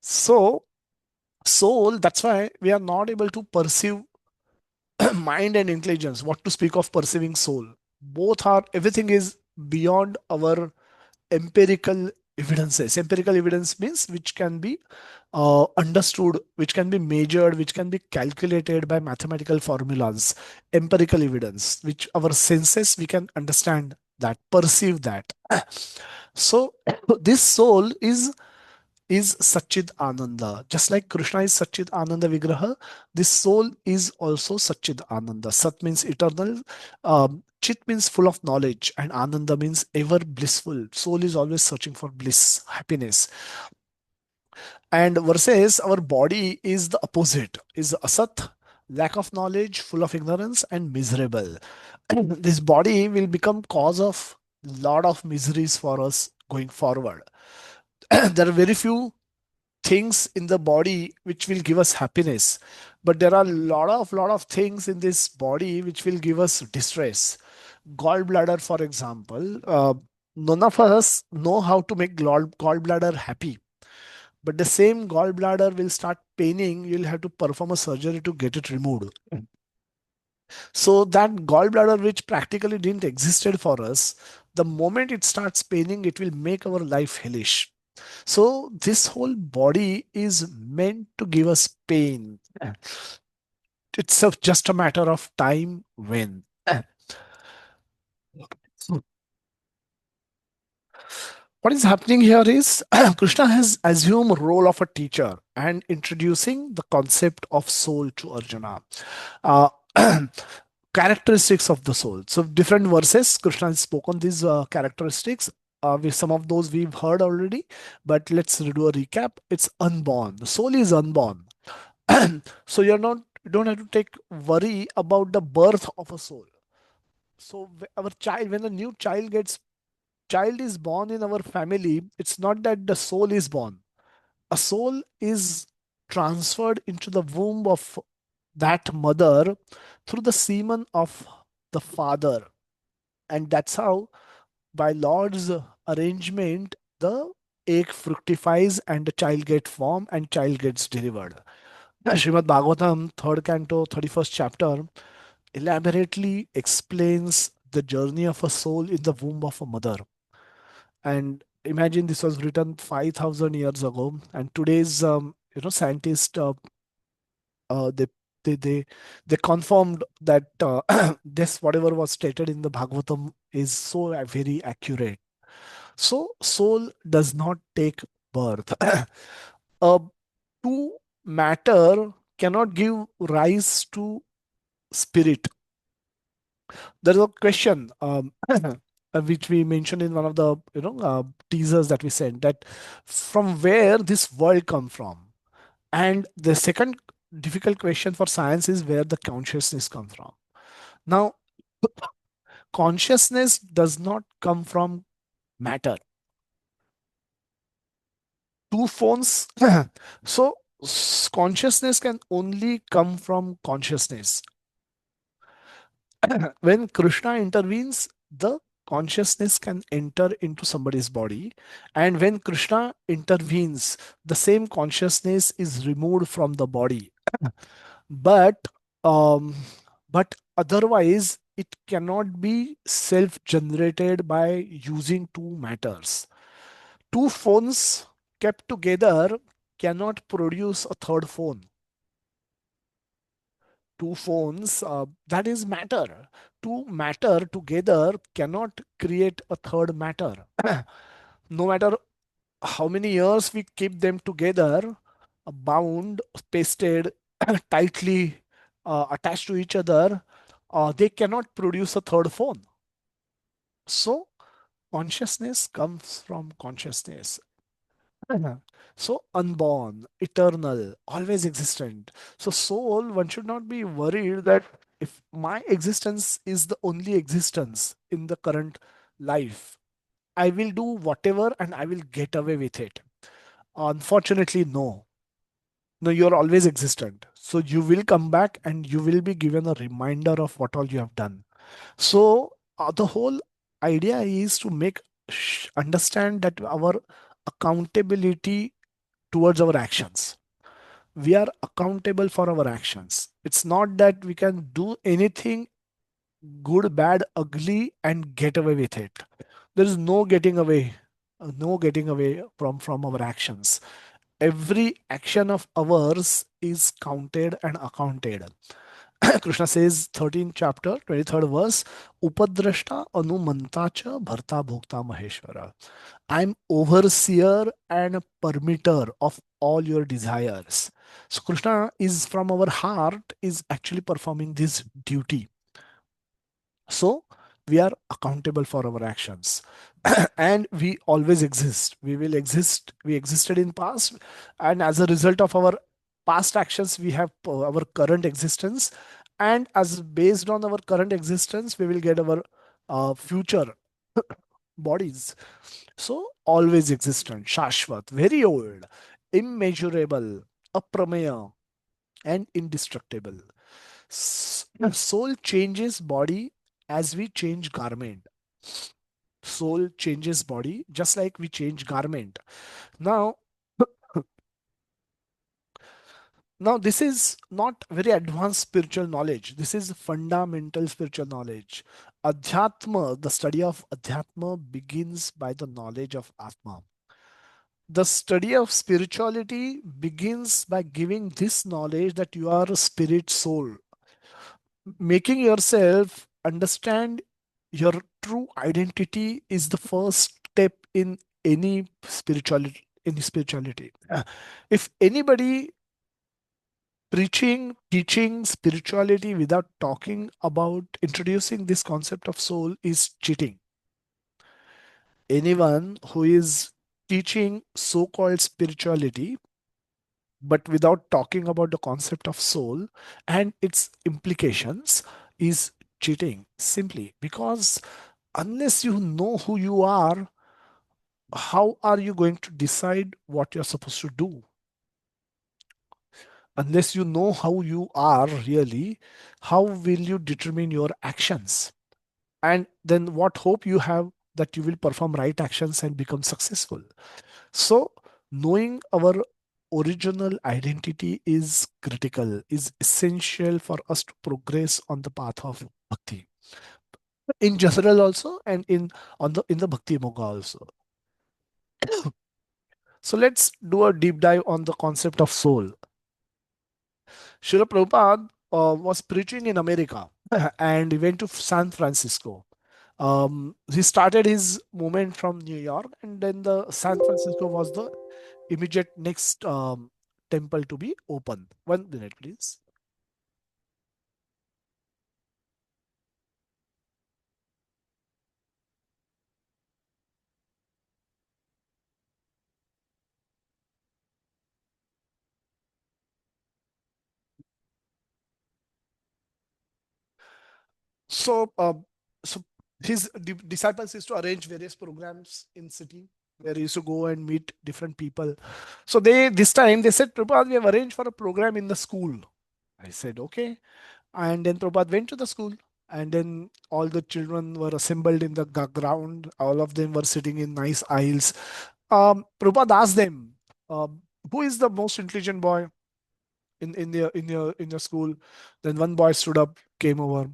S2: So soul, that's why we are not able to perceive mind and intelligence, what to speak of perceiving soul. Both are, everything is beyond our empirical evidences. Empirical evidence means which can be understood, which can be measured, which can be calculated by mathematical formulas. Empirical evidence, which our senses we can understand that, perceive that. So this soul is Satchid Ananda. Just like Krishna is Satchid Ananda Vigraha, this soul is also Satchid Ananda. Sat means eternal, Chit means full of knowledge, and Ananda means ever blissful. Soul is always searching for bliss, happiness. And versus our body is the opposite, is Asat, lack of knowledge, full of ignorance, and miserable. This body will become cause of lot of miseries for us going forward. There are very few things in the body which will give us happiness, but there are lot of things in this body which will give us distress. Gallbladder, for example, none of us know how to make gallbladder happy. but the same gallbladder will start paining. You'll have to perform a surgery to get it removed. So that gallbladder, which practically didn't existed for us, the moment it starts paining, it will make our life hellish. So this whole body is meant to give us pain. It's just a matter of time when. What is happening here is Krishna has assumed role of a teacher and introducing the concept of soul to Arjuna. Uh, characteristics of the soul. So different verses, Krishna has spoken these characteristics. With some of those we've heard already, but let's do a recap. It's unborn. The soul is unborn. So you don't have to take worry about the birth of a soul. So our child, when a new child is born in our family, it's not that the soul is born. A soul is transferred into the womb of that mother through the semen of the father. And that's how, by Lord's arrangement, the egg fructifies and the child gets formed and child gets delivered. Srimad Bhagavatam, 3rd canto, 31st chapter, elaborately explains the journey of a soul in the womb of a mother. And imagine this was written 5,000 years ago, and today's scientists uh, they they they they confirmed that this whatever was stated in the Bhagavatam is so very accurate. So soul does not take birth. uh, to matter cannot give rise to spirit. There is a question which we mentioned in one of the teasers that we sent, that from where this world come from. And the second difficult question for science is where the consciousness come from. Now, consciousness does not come from matter. Two phones. So consciousness can only come from consciousness. When Krishna intervenes, the consciousness can enter into somebody's body. And when Krishna intervenes, the same consciousness is removed from the body. But um, but otherwise, it cannot be self-generated by using two matters. Two phones kept together cannot produce a third phone. Two phones, that is matter. Two matter together cannot create a third matter. No matter how many years we keep them together, bound, pasted, tightly attached to each other, they cannot produce a third phone. So consciousness comes from consciousness. So unborn, eternal, always existent. So soul, one should not be worried that if my existence is the only existence in the current life, I will do whatever and I will get away with it. Unfortunately, no. No, you're always existent. So you will come back and you will be given a reminder of what all you have done. So the whole idea is to make understand that our accountability towards our actions. We are accountable for our actions. It's not that we can do anything good, bad, ugly, and get away with it. There is no getting away, no getting away from our actions. Every action of ours is counted and accounted. Krishna says, 13th chapter, 23rd verse, Upadrashta anumantacha bharta bhokta maheshwara. I'm overseer and permitter of all your desires. So Krishna is from our heart, is actually performing this duty. So we are accountable for our actions. And we always exist. We will exist. We existed in past, and as a result of our past actions, we have our current existence. And as based on our current existence, we will get our future bodies. So always existent, Shashvat, very old, immeasurable, aprameya, and indestructible. Soul changes body as we change garment. Soul changes body just like we change garment. Now, Now, this is not very advanced spiritual knowledge. This is fundamental spiritual knowledge. Adhyatma, the study of Adhyatma, begins by the knowledge of Atma. The study of spirituality begins by giving this knowledge that you are a spirit soul, making yourself understand your true identity is the first step in any spirituality. If anybody preaching, teaching spirituality without talking about introducing this concept of soul is cheating. Anyone who is teaching so-called spirituality but without talking about the concept of soul and its implications is cheating, simply because unless you know who you are, how are you going to decide what you're supposed to do? Unless you know how you are really, how will you determine your actions? And then what hope you have that you will perform right actions and become successful? So, knowing our original identity is critical, is essential for us to progress on the path of bhakti. In general also, and in the bhakti yoga also. So let's do a deep dive on the concept of soul. Srila Prabhupada was preaching in America and he went to San Francisco. He started his movement from New York, and then the San Francisco was the immediate next temple to be opened. 1 minute, please. So, so his disciples used to arrange various programs in city where he used to go and meet different people. So they this time they said, Prabhupada, we have arranged for a program in the school. I said, okay. And then Prabhupada went to the school, and then all the children were assembled in the ground. All of them were sitting in nice aisles. Prabhupada asked them, who is the most intelligent boy in your school? Then one boy stood up, came over.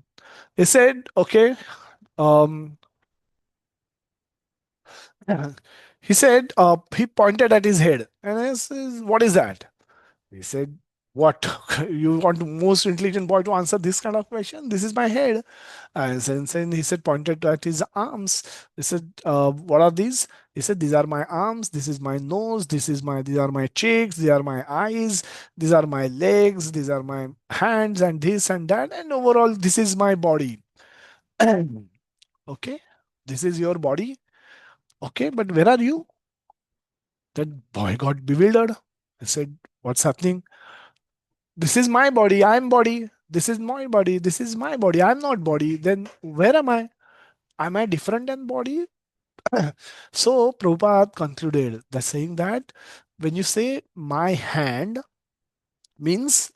S2: He said, okay. Um, he said, he pointed at his head, and I said, what is that? He said, what? You want the most intelligent boy to answer this kind of question? This is my head. And then he said, pointed at his arms. He said, what are these? He said, these are my arms. This is my nose. These are my cheeks. These are my eyes. These are my legs. These are my hands and this and that. And overall, this is my body. Okay. This is your body. Okay. But where are you? That boy got bewildered. I said, what's happening? This is my body. I'm body. This is my body. This is my body. I'm not body. Then where am I? Am I different than body? So Prabhupada concluded by saying that when you say my hand, means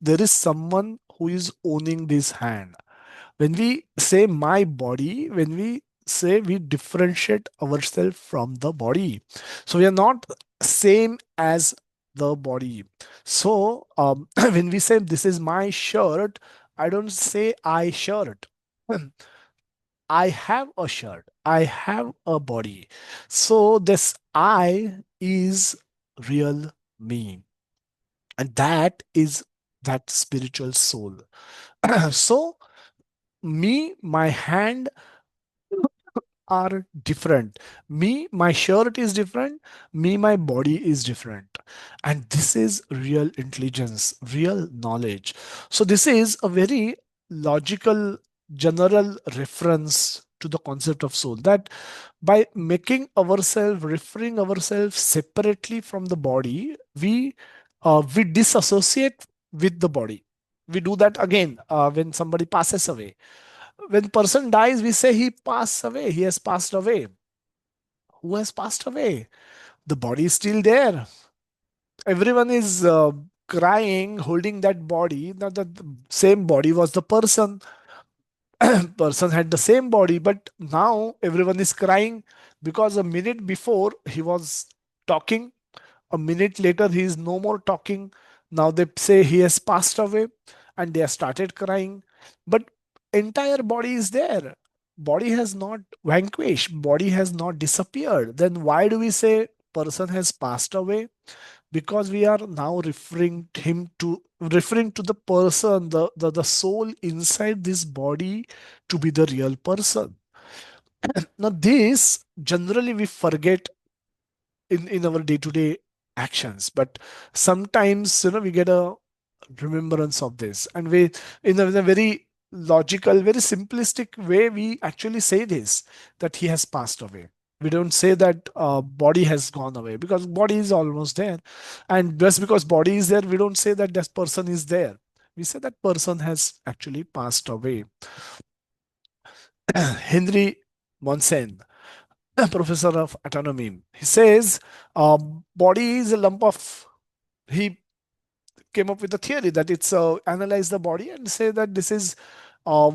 S2: there is someone who is owning this hand. When we say my body, when we say we differentiate ourselves from the body, so we are not same as the body. So when we say this is my shirt, I don't say I shirt. I have a shirt, I have a body. So this I is real me, and that is that spiritual soul. So me, my hand are different. Me, my shirt is different. Me, my body is different. And this is real intelligence, real knowledge. So, this is a very logical, general reference to the concept of soul, that by making ourselves, referring ourselves separately from the body, we disassociate with the body. We do that again when somebody passes away. When person dies, we say he passed away, he has passed away. Who has passed away? The body is still there. Everyone is crying, holding that body. Now the same body was the person. Person had the same body, but now everyone is crying because a minute before he was talking, a minute later he is no more talking. Now they say he has passed away, and they have started crying, but entire body is there. Body has not vanquished, body has not disappeared. Then why do we say person has passed away? Because we are now referring to the person, the soul inside this body, to be the real person. Now this generally we forget in our day-to-day actions, but sometimes we get a remembrance of this, and we in a very logical, very simplistic way, we actually say this, that he has passed away. We don't say that body has gone away, because body is almost there. And just because body is there, we don't say that this person is there. We say that person has actually passed away. Henry Monsen, professor of autonomy, he says body is a lump of, he came up with a theory that it's analyze the body and say that uh,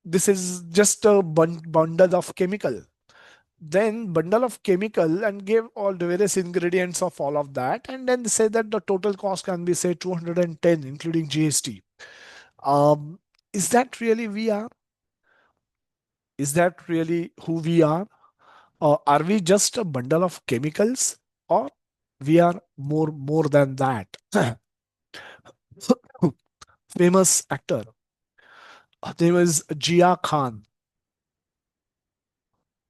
S2: this is just a bundle of chemical. Then bundle of chemical, and gave all the various ingredients of all of that, and then say that the total cost can be say 210 including GST. Is that really we are? Is that really who we are? Are we just a bundle of chemicals, or we are more than that? Famous actor, her name is Jia Khan,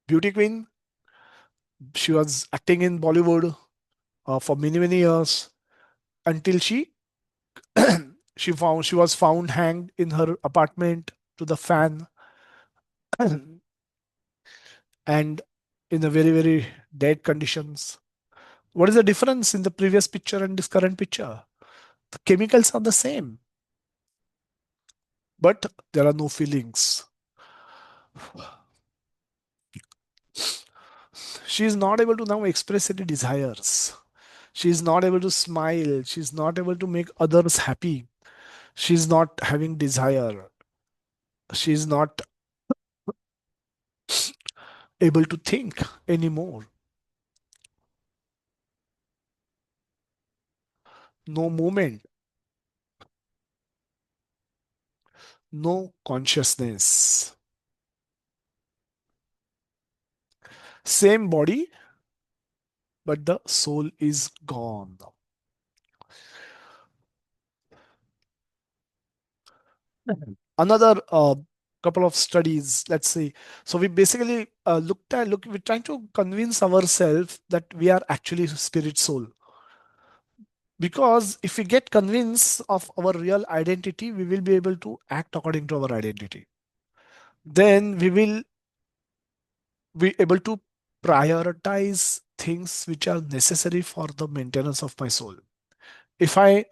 S2: beauty queen. She was acting in Bollywood for many years, until she was found hanged in her apartment to the fan, and in a very dead conditions. What is the difference in the previous picture and this current picture? The chemicals are the same, but there are no feelings. She is not able to now express any desires. She is not able to smile. She is not able to make others happy. She is not having desire. She is not able to think anymore. No moment, no consciousness. Same body, but the soul is gone. Another couple of studies, let's see. So we basically we're trying to convince ourselves that we are actually spirit soul. Because if we get convinced of our real identity, we will be able to act according to our identity. Then we will be able to prioritize things which are necessary for the maintenance of my soul. If I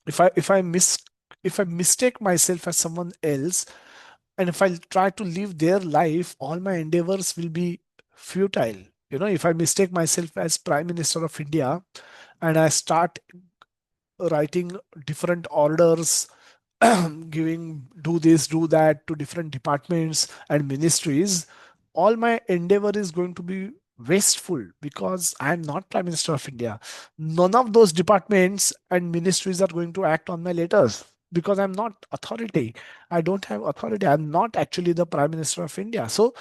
S2: if I if I miss if I mistake myself as someone else, and if I try to live their life, all my endeavors will be futile. If I mistake myself as Prime Minister of India, and I start writing different orders, giving do this, do that to different departments and ministries, all my endeavor is going to be wasteful, because I am not Prime Minister of India. None of those departments and ministries are going to act on my letters, because I'm not authority. I don't have authority. I'm not actually the Prime Minister of India. So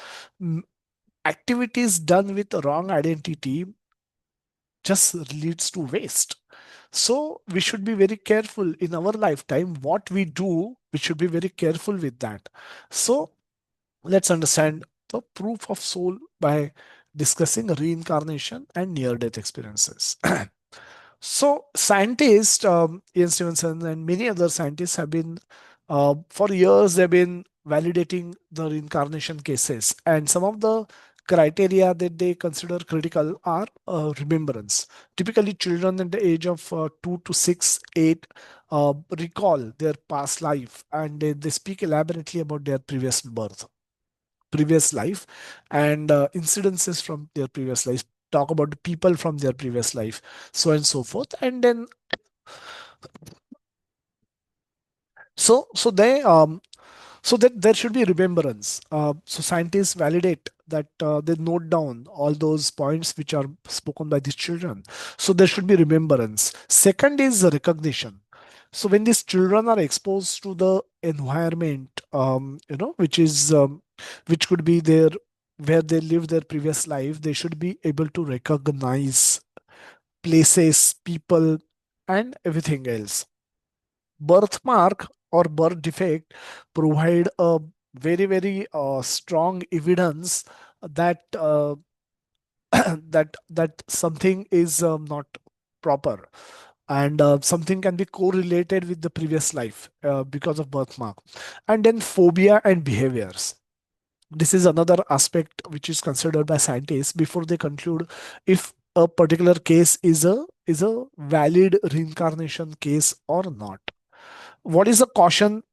S2: activities done with the wrong identity just leads to waste. So we should be very careful in our lifetime. What we do, we should be very careful with that. So let's understand the proof of soul by discussing reincarnation and near-death experiences. So scientists, Ian Stevenson and many other scientists have been, for years, they've been validating the reincarnation cases. And some of the criteria that they consider critical are remembrance. Typically, children at the age of 2 to 6, 8 recall their past life, and they speak elaborately about their previous life, and incidences from their previous life, talk about the people from their previous life, so and so forth. And then so they So that there should be remembrance. So scientists validate that, they note down all those points which are spoken by these children. So there should be remembrance. Second is recognition. So when these children are exposed to the environment, which could be their where they lived their previous life, they should be able to recognize places, people, and everything else. Birthmark or birth defect provide a very strong evidence that that something is not proper, and something can be correlated with the previous life because of birthmark. And then phobia and behaviors. This is another aspect which is considered by scientists before they conclude if a particular case is a valid reincarnation case or not. What is the caution?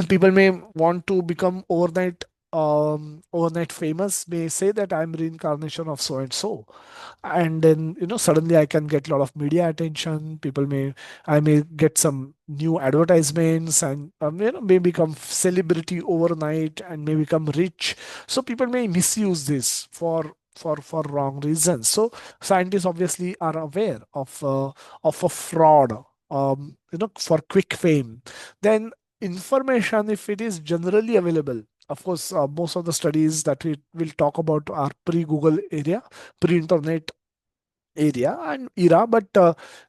S2: People may want to become overnight famous, may say that I'm reincarnation of so and so, and then suddenly I can get a lot of media attention. I may get some new advertisements, and may become celebrity overnight and may become rich. So people may misuse this for wrong reasons. So scientists obviously are aware of a fraud, for quick fame. Then information, if it is generally available, of course, most of the studies that we will talk about are pre-Google area, pre-internet area and era. But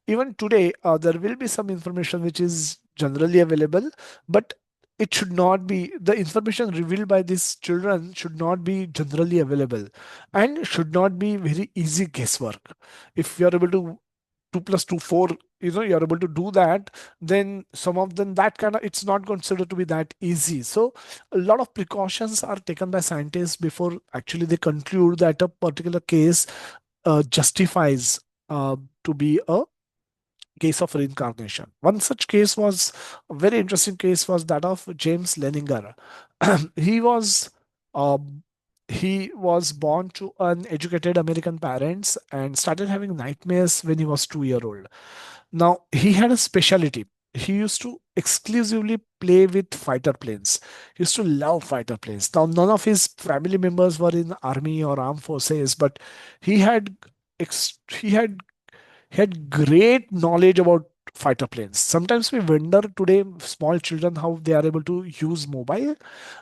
S2: even today, there will be some information which is generally available, but it should not be, the information revealed by these children should not be generally available and should not be very easy guesswork. If you are able to 2 plus 2 4, you're able to do that, then some of them, that kind of, it's not considered to be that easy. So a lot of precautions are taken by scientists before actually they conclude that a particular case justifies to be a case of reincarnation. One such case was a very interesting case was that of James Leninger. he was um, he was born to uneducated American parents and started having nightmares when he was 2 year old. Now he had a specialty. He used to exclusively play with fighter planes. He used to love fighter planes. Now none of his family members were in army or armed forces, but he had he had great knowledge about fighter planes. Sometimes we wonder today, small children, how they are able to use mobile.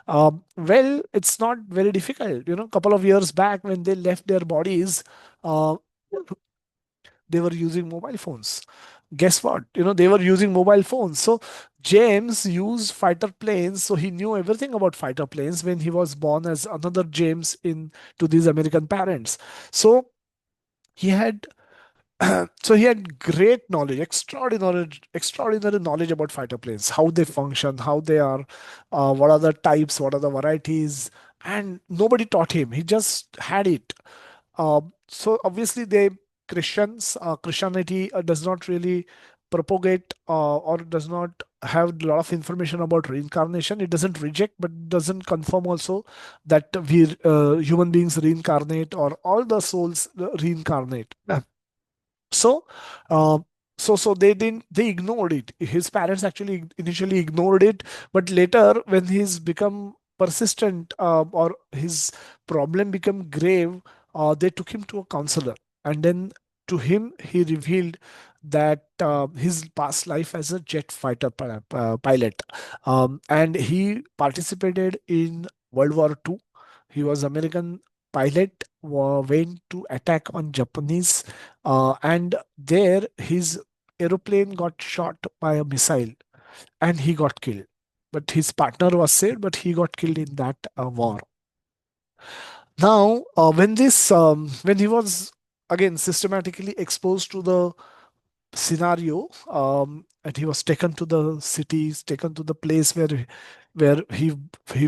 S2: Well, it's not very difficult. A couple of years back when they left their bodies, uh, they were using mobile phones. Guess what? They were using mobile phones. So James used fighter planes, so he knew everything about fighter planes when he was born as another James in to these American parents. So he had so he had great knowledge, extraordinary knowledge about fighter planes, how they function, how they are, what are the types, what are the varieties, and nobody taught him. He just had it. So obviously, Christianity does not really propagate or does not have a lot of information about reincarnation. It doesn't reject, but doesn't confirm also that we human beings reincarnate or all the souls reincarnate. So, uh, so they ignored it. His parents actually initially ignored it, but later when he's become persistent, or his problem become grave, they took him to a counselor, and then to him he revealed that his past life as a jet fighter pilot, and he participated in World War II. He was American pilot, went to attack on Japanese, and there his aeroplane got shot by a missile and he got killed. But his partner was saved, but he got killed in that war. Now, when he was again systematically exposed to the scenario, and he was taken to the cities, taken to the place where he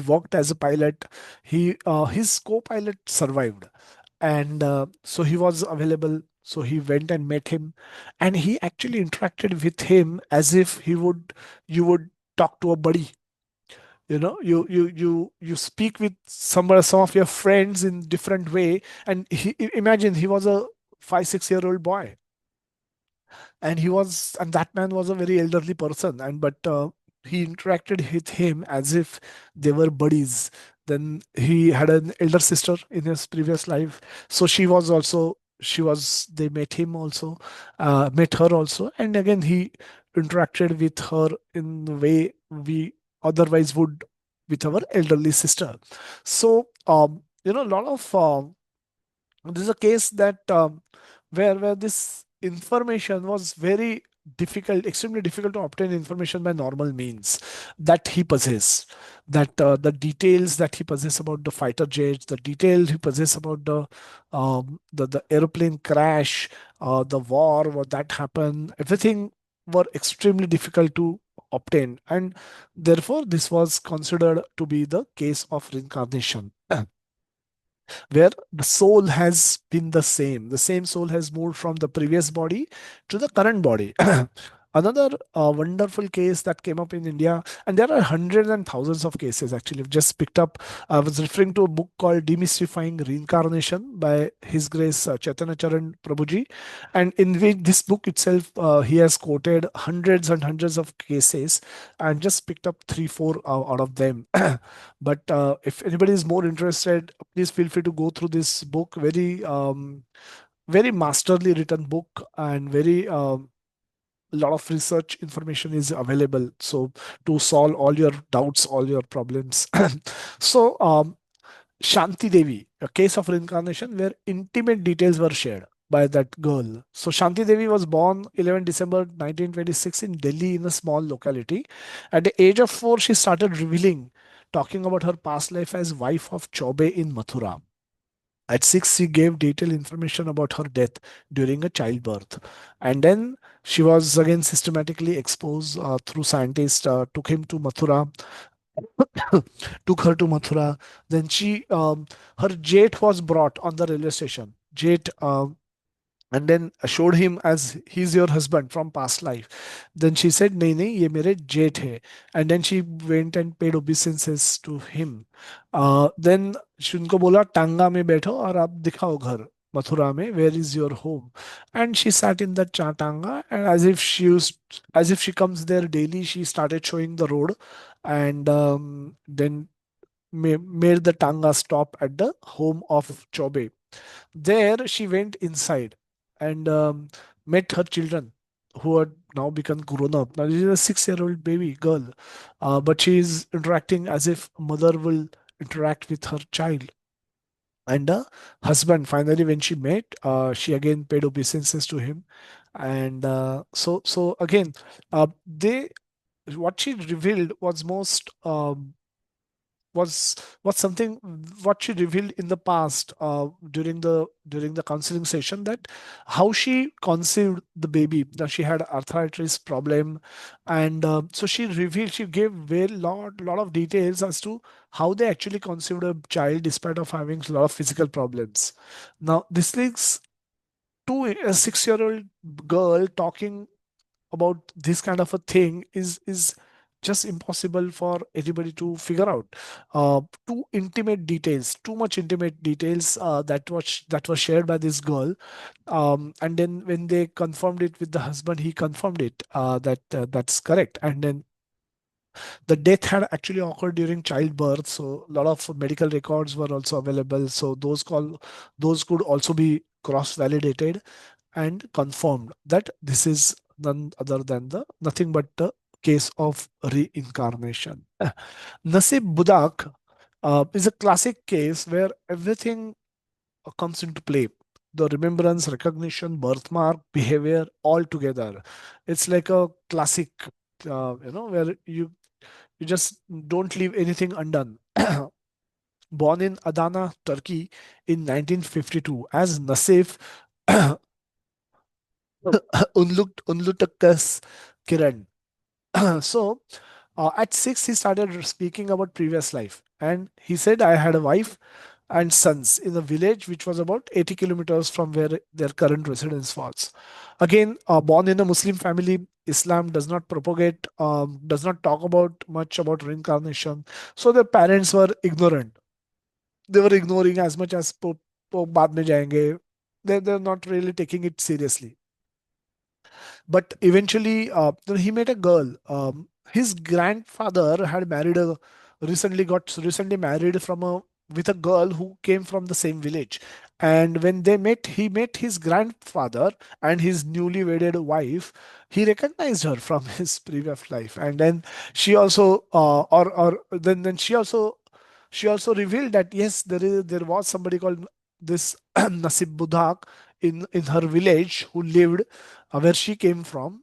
S2: worked as a pilot. His co-pilot survived, and so he was available. So he went and met him, and he actually interacted with him as if you would talk to a buddy. You speak with some of your friends in different way. And imagine he was a 5 6 year old boy, and that man was a very elderly person, and but he interacted with him as if they were buddies. Then he had an elder sister in his previous life, so they met him also, met her also, and again he interacted with her in the way we otherwise would with our elderly sister. So a lot of this is a case that where this information was very difficult, extremely difficult to obtain information by normal means, that he possessed, that the details that he possessed about the fighter jets, the detail he possessed about the aeroplane crash, the war, what that happened, everything were extremely difficult to obtain, and therefore this was considered to be the case of reincarnation. Where the soul has been the same. The same soul has moved from the previous body to the current body. Another wonderful case that came up in India, and there are hundreds and thousands of cases actually. I've just picked up, I was referring to a book called Demystifying Reincarnation by His Grace Chaitanya Charan Prabhuji. And in which this book itself, he has quoted hundreds and hundreds of cases and just picked up three, four out of them. But if anybody is more interested, please feel free to go through this book. Very masterly written book, and very lot of research information is available. So to solve all your doubts, all your problems. So Shanti Devi, a case of reincarnation where intimate details were shared by that girl. So Shanti Devi was born 11 December 1926 in Delhi in a small locality. At the age of 4, she started revealing, talking about her past life as wife of Chaube in Mathura. At 6, she gave detailed information about her death during a childbirth. And then she was again systematically exposed through scientists, took him to Mathura, took her to Mathura. Then her jet was brought on the railway station. Jet, and then showed him as he's your husband from past life. Then she said, "नहीं नहीं, ये मेरे जेठ है." And then she went and paid obeisances to him. Then उनको बोला, टांगा में बैठो और आप दिखाओ घर मथुरा में, where is your home? And she sat in that tanga, and as if she comes there daily, she started showing the road, and then made the tanga stop at the home of Chobe. There, she went inside and met her children, who had now become grown up. Now, this is a 6-year-old baby girl, but she is interacting as if a mother will interact with her child. And the husband, finally, when she met, she again paid obeisances to him. And so again, they what she revealed was most was something what she revealed in the past, during the counseling session, that how she conceived the baby, that she had arthritis problem. And so she gave very lot of details as to how they actually conceived a child despite of having a lot of physical problems. Now this leads to a 6-year-old girl talking about this kind of a thing is just impossible for anybody to figure out. Too much intimate details that was shared by this girl. And then when they confirmed it with the husband, he confirmed it, that that's correct. And then the death had actually occurred during childbirth, so a lot of medical records were also available, so those could also be cross validated and confirmed that this is none other than the nothing but the case of reincarnation. Nasib Budak is a classic case where everything comes into play. The remembrance, recognition, birthmark, behavior, all together. It's like a classic, where you just don't leave anything undone. Born in Adana, Turkey in 1952 as Nasif Unlutakas Kiran. So at 6, he started speaking about previous life. And he said, I had a wife and sons in a village which was about 80 kilometers from where their current residence was. Again, born in a Muslim family, Islam does not propagate, does not talk about much about reincarnation. So their parents were ignorant. They were ignoring as much as बाद में जाएंगे. They're not really taking it seriously. But eventually, he met a girl. his grandfather had recently married from a with a girl who came from the same village. And when they met, he met his grandfather and his newly wedded wife. He recognized her from his previous life, and then she also or then she also revealed that yes, there was somebody called this Nasib Budak in her village who lived where she came from.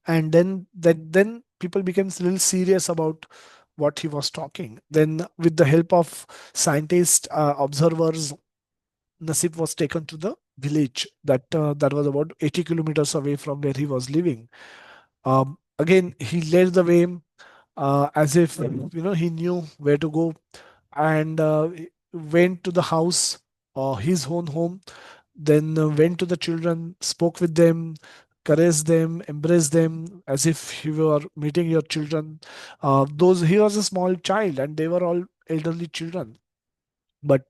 S2: And then people became a little serious about what he was talking. Then with the help of scientists, observers, Nasib was taken to the village that was about 80 kilometers away from where he was living. Again, he led the way, as if he knew where to go, and went to the house, his own home, then went to the children, spoke with them, caressed them, embraced them as if you were meeting your children. Those He was a small child, and they were all elderly children, but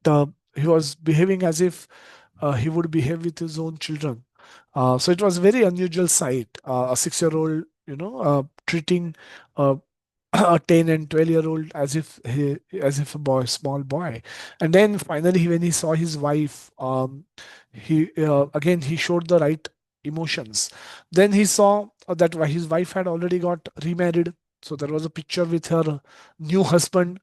S2: he was behaving as if he would behave with his own children. So it was a very unusual sight. A 6-year-old, treating uh, a 10 and 12-year-old as if a boy, small boy. And then finally, when he saw his wife, he again he showed the right emotions. Then he saw that his wife had already got remarried, so there was a picture with her new husband.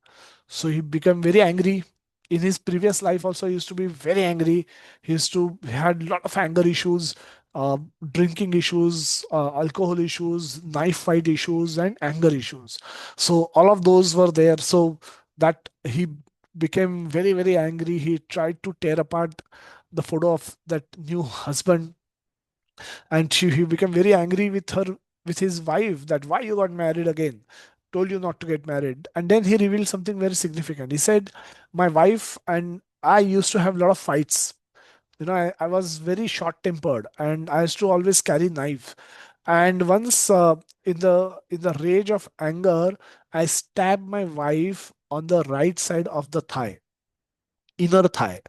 S2: So he became very angry. In his previous life also, he used to be very angry. He had a lot of anger issues, uh, drinking issues, alcohol issues, knife fight issues, and anger issues. So all of those were there. So that he became very, very angry. He tried to tear apart the photo of that new husband, and he became very angry with her, with his wife, that why you got married again, told you not to get married. And then he revealed something very significant. He said, my wife and I used to have a lot of fights. I was very short tempered, and I used to always carry knife. And once, in the rage of anger, I stabbed my wife on the right side of the thigh, inner thigh,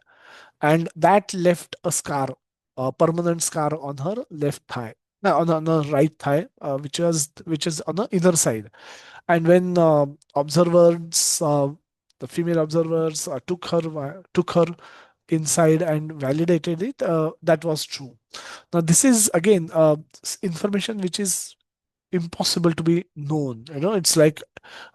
S2: and that left a scar, a permanent scar on her left thigh, no, on her right thigh, which is on the inner side. And when the female observers took her inside and validated it, that was true. Now this is again information which is impossible to be known. It's like,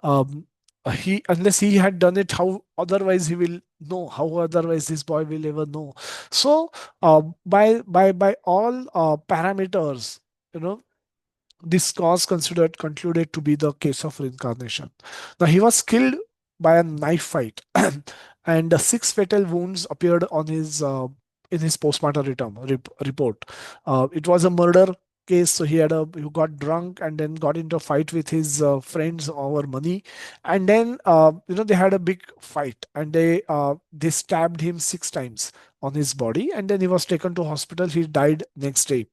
S2: um, he unless he had done it, how otherwise he will know? How otherwise this boy will ever know? So by all parameters, you know this cause considered concluded to be the case of reincarnation. Now he was killed by a knife fight, and 6 fatal wounds appeared on his in his postmortem report. It was a murder case, so he got drunk and then got into a fight with his friends over money, and then they had a big fight, and they stabbed him 6 times on his body, and then he was taken to hospital. He died next day,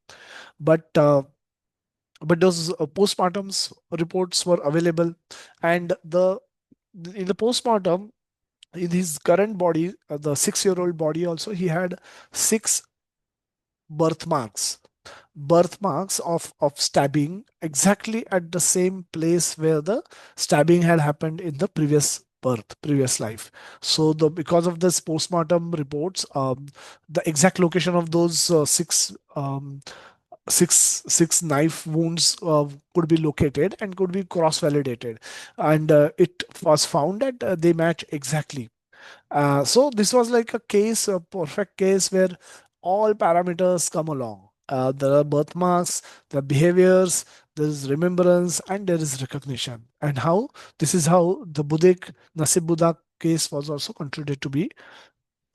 S2: but those postmortems reports were available, and the in the postmortem, in his current body, the 6-year-old body also, he had 6 birthmarks of stabbing exactly at the same place where the stabbing had happened in the previous life. So because of this postmortem reports, the exact location of those six knife wounds could be located and could be cross validated, and it was found that they match exactly. So this was like a perfect case where all parameters come along. There are birthmarks, there are behaviors, there is remembrance, and there is recognition. And how this is how the Budik Nasib Budak case was also considered to be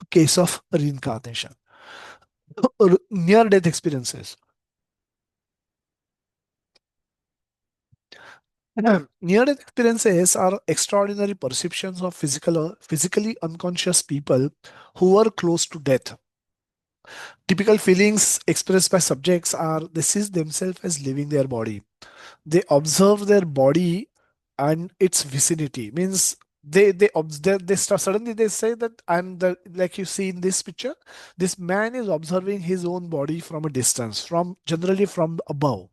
S2: a case of reincarnation. Near death experiences. Near-death experiences are extraordinary perceptions of physically unconscious people who were close to death. Typical feelings expressed by subjects are they see themselves as leaving their body. They observe their body and its vicinity. Means they start, suddenly they say that I'm the, like you see in this picture, this man is observing his own body from a distance, from generally from above.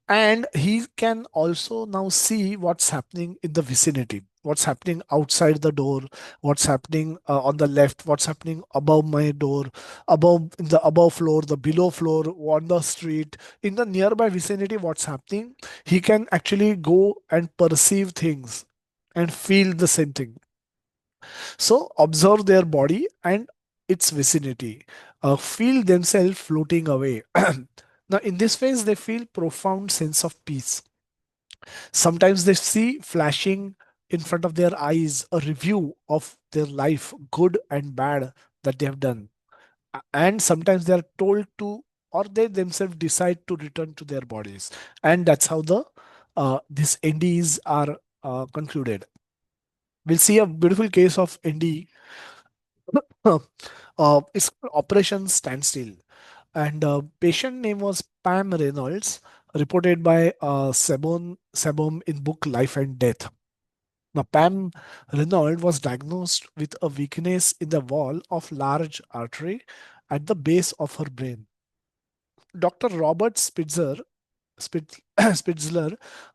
S2: And he can also now see what's happening in the vicinity, what's happening outside the door, what's happening on the left, what's happening above my door, above in the above floor, the below floor, on the street, in the nearby vicinity, what's happening. He can actually go and perceive things and feel the same thing. So observe their body and its vicinity, feel themselves floating away. Now, in this phase, they feel profound sense of peace. Sometimes they see flashing in front of their eyes a review of their life, good and bad, that they have done. And sometimes they are told to, or they themselves decide to return to their bodies. And that's how the these NDs are concluded. We'll see a beautiful case of ND. It's called Operation Standstill. And patient name was Pam Reynolds, reported by Sebom in book Life and Death. Now, Pam Reynolds was diagnosed with a weakness in the wall of large artery at the base of her brain. Dr. Robert Spitzler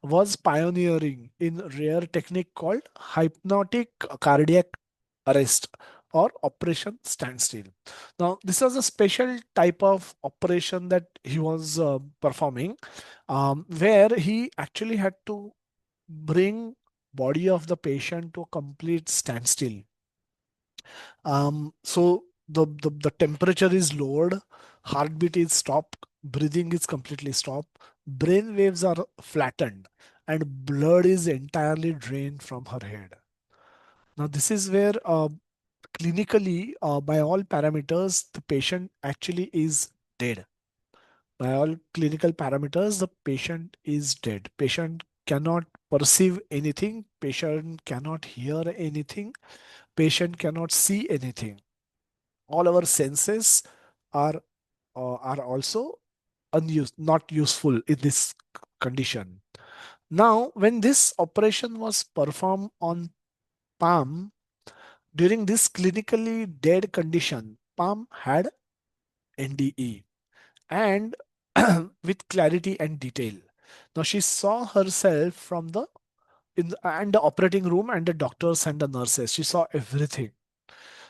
S2: was pioneering in rare technique called hypnotic cardiac arrest or operation standstill. Now, this was a special type of operation that he was performing, where he actually had to bring body of the patient to a complete standstill. So the temperature is lowered, heartbeat is stopped, breathing is completely stopped, brain waves are flattened, and blood is entirely drained from her head. Now, this is where clinically, by all parameters, the patient actually is dead. By all clinical parameters, the patient is dead. Patient cannot perceive anything. Patient cannot hear anything. Patient cannot see anything. All our senses are also unused, not useful in this condition. Now, when this operation was performed on Palm, during this clinically dead condition, Palm had NDE and with clarity and detail. Now she saw herself from the and the operating room and the doctors and the nurses. She saw everything.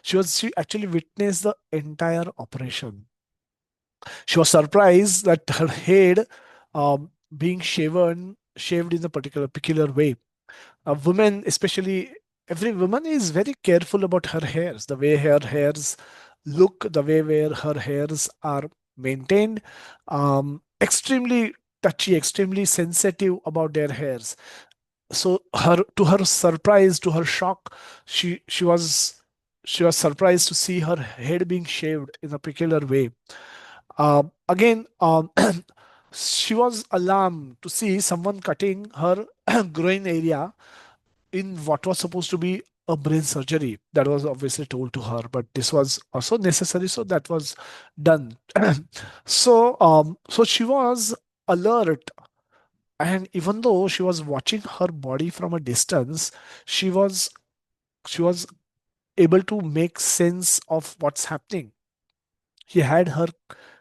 S2: She actually witnessed the entire operation. She was surprised that her head being shaved in a particular peculiar way. A woman, especially every woman, is very careful about her hairs, the way her hairs look, the way where her hairs are maintained. Extremely touchy, extremely sensitive about their hairs. So her surprise, to her shock, she was surprised to see her head being shaved in a peculiar way. Again, she was alarmed to see someone cutting her groin area in what was supposed to be a brain surgery. That was obviously told to her, but this was also necessary, so that was done. So she was alert, and even though she was watching her body from a distance, she was she was able to make sense of what's happening. She had her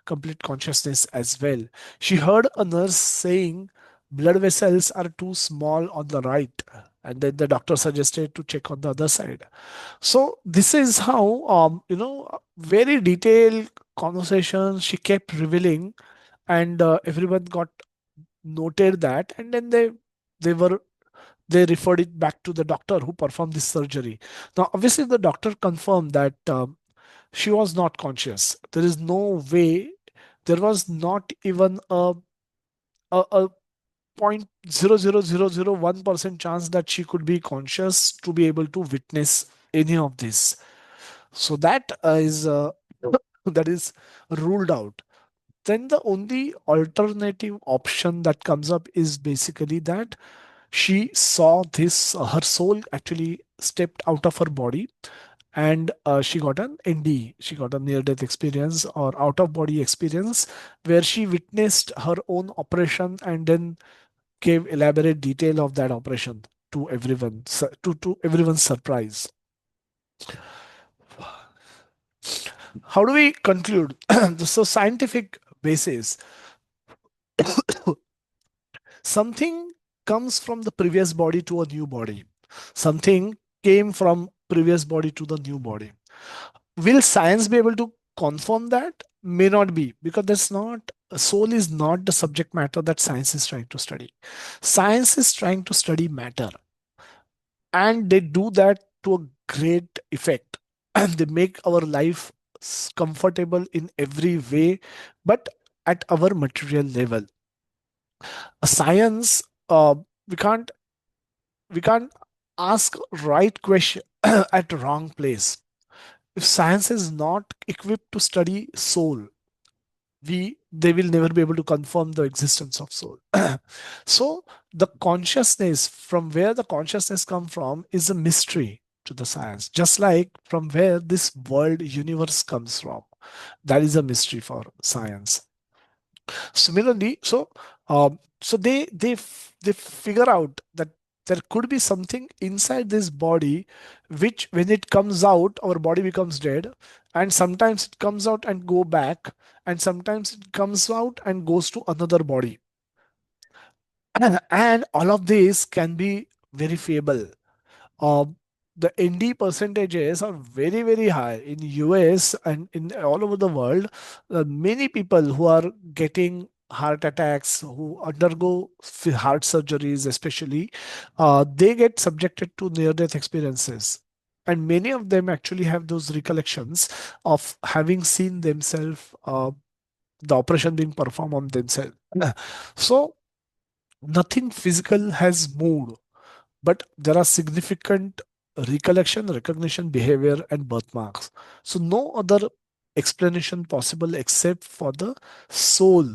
S2: complete consciousness as well. She heard a nurse saying blood vessels are too small on the right, and then the doctor suggested to check on the other side. So this is how very detailed conversations she kept revealing, and everyone got noted that, and then they were they referred it back to the doctor who performed this surgery. Now, obviously, the doctor confirmed that she was not conscious. There is no way. There was not even a 0.00001% chance that she could be conscious to be able to witness any of this. So that is that is ruled out. Then the only alternative option that comes up is basically that she saw this, her soul actually stepped out of her body, and she got an ND, she got a near death experience or out of body experience, where she witnessed her own operation and then gave elaborate detail of that operation to everyone, to everyone's surprise. How do we conclude? So scientific basis. Something comes from the previous body to a new body. Something came from previous body to the new body. Will science be able to confirm that? May not be, because that's not, soul is not the subject matter that science is trying to study. Science is trying to study matter, and they do that to a great effect. And they make our life comfortable in every way, but at our material level. A science, we can't we can't ask right question at wrong place. If science is not equipped to study soul, they will never be able to confirm the existence of soul. So the consciousness, from where the consciousness come from, is a mystery to the science, just like from where this world universe comes from, that is a mystery for science. Similarly, they figure out that there could be something inside this body, which when it comes out, our body becomes dead, and sometimes it comes out and go back, and sometimes it comes out and goes to another body. And all of these can be verifiable. uh, the ND percentages are very, very high in US and in all over the world. Many people who are getting heart attacks, who undergo heart surgeries, especially, they get subjected to near-death experiences. And many of them actually have those recollections of having seen themselves, the operation being performed on themselves. So nothing physical has moved, but there are significant recollection, recognition, behavior, and birthmarks. So no other explanation possible except for the soul,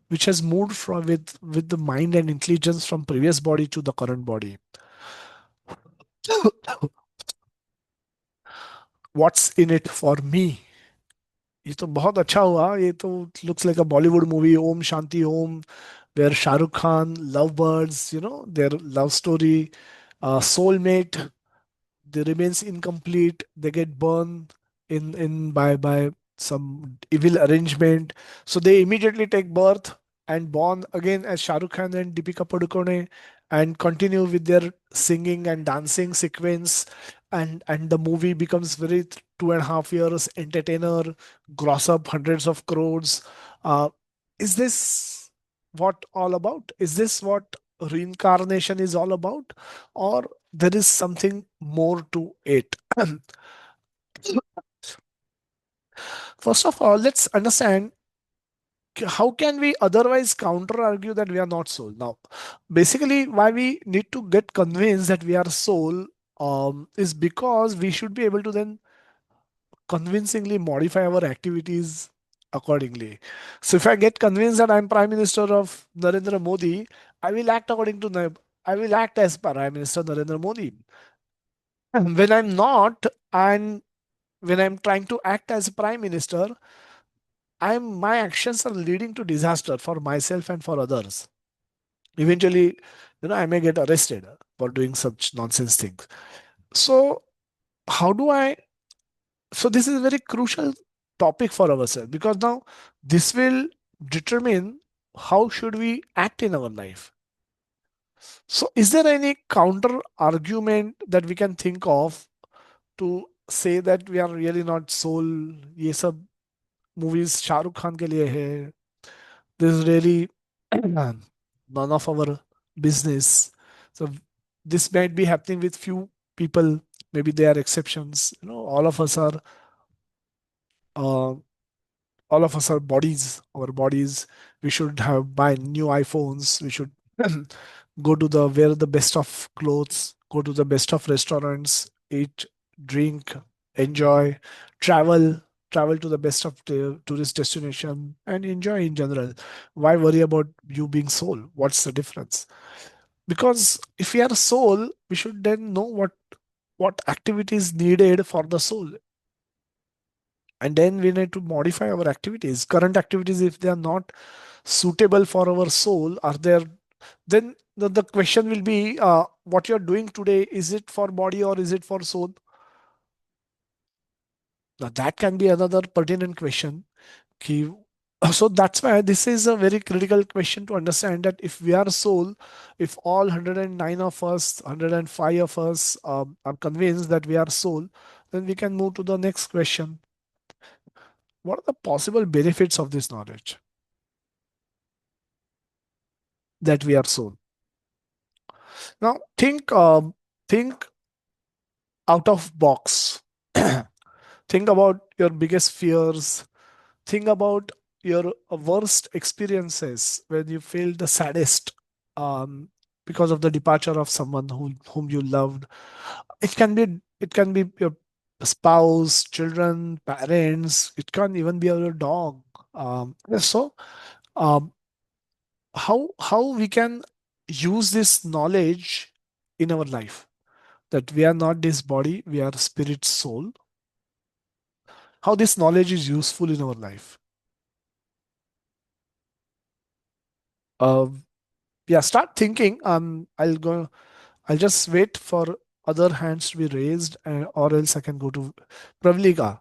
S2: which has moved from with the mind and intelligence from previous body to the current body. What's in it for me? ये तो बहुत अच्छा हुआ. ये तो looks like a Bollywood movie, Om Shanti Om, where Shah Rukh Khan, lovebirds, their love story, soulmate, they remains incomplete, they get burned in by some evil arrangement, so they immediately take birth and born again as Shah Rukh Khan and Deepika Padukone, and continue with their singing and dancing sequence, and the movie becomes very 2.5 years entertainer, gross up hundreds of crores. Is this what all about? Is this what reincarnation is all about, or there is something more to it? First of all, let's understand, how can we otherwise counter argue that we are not soul? Now, basically, why we need to get convinced that we are soul, is because we should be able to then convincingly modify our activities accordingly. So if I get convinced that I'm Prime Minister of Narendra Modi, I will act I will act as Prime Minister Narendra Modi. When I'm not, and when I'm trying to act as Prime Minister, my actions are leading to disaster for myself and for others. Eventually, I may get arrested for doing such nonsense things. So how do I so this is a very crucial topic for ourselves, because now this will determine how should we act in our life. So is there any counter argument that we can think of to say that we are really not soul? ये सब movies Shahrukh Khan के लिए है. This is really none of our business. So this might be happening with few people. Maybe they are exceptions. All of us are uh, all of us are bodies. Our bodies. We should have buy new iPhones. We should go to the wear the best of clothes. Go to the best of restaurants. Eat, drink, enjoy, travel. Travel to the best of the tourist destination and enjoy in general. Why worry about you being soul? What's the difference? Because if we are soul, we should then know what activity is needed for the soul, and then we need to modify our activities, current activities. If they are not suitable for our soul, are there, then the question will be, what you're doing today, is it for body or is it for soul? Now that can be another pertinent question. Ki So that's why this is a very critical question to understand, that if we are soul, if all 109 of us, 105 of us are convinced that we are soul, then we can move to the next question. What are the possible benefits of this knowledge that we are soul? Now think out of box. Think about your biggest fears. Think about your worst experiences when you feel the saddest, um, because of the departure of someone whom you loved. It can be your spouse, children, parents. It can even be your dog. So um, how we can use this knowledge in our life, that we are not this body, we are spirit, soul. How this knowledge is useful in our life. Um, yeah, start thinking. I'll just wait for other hands to be raised, or else I can go to Pravlika.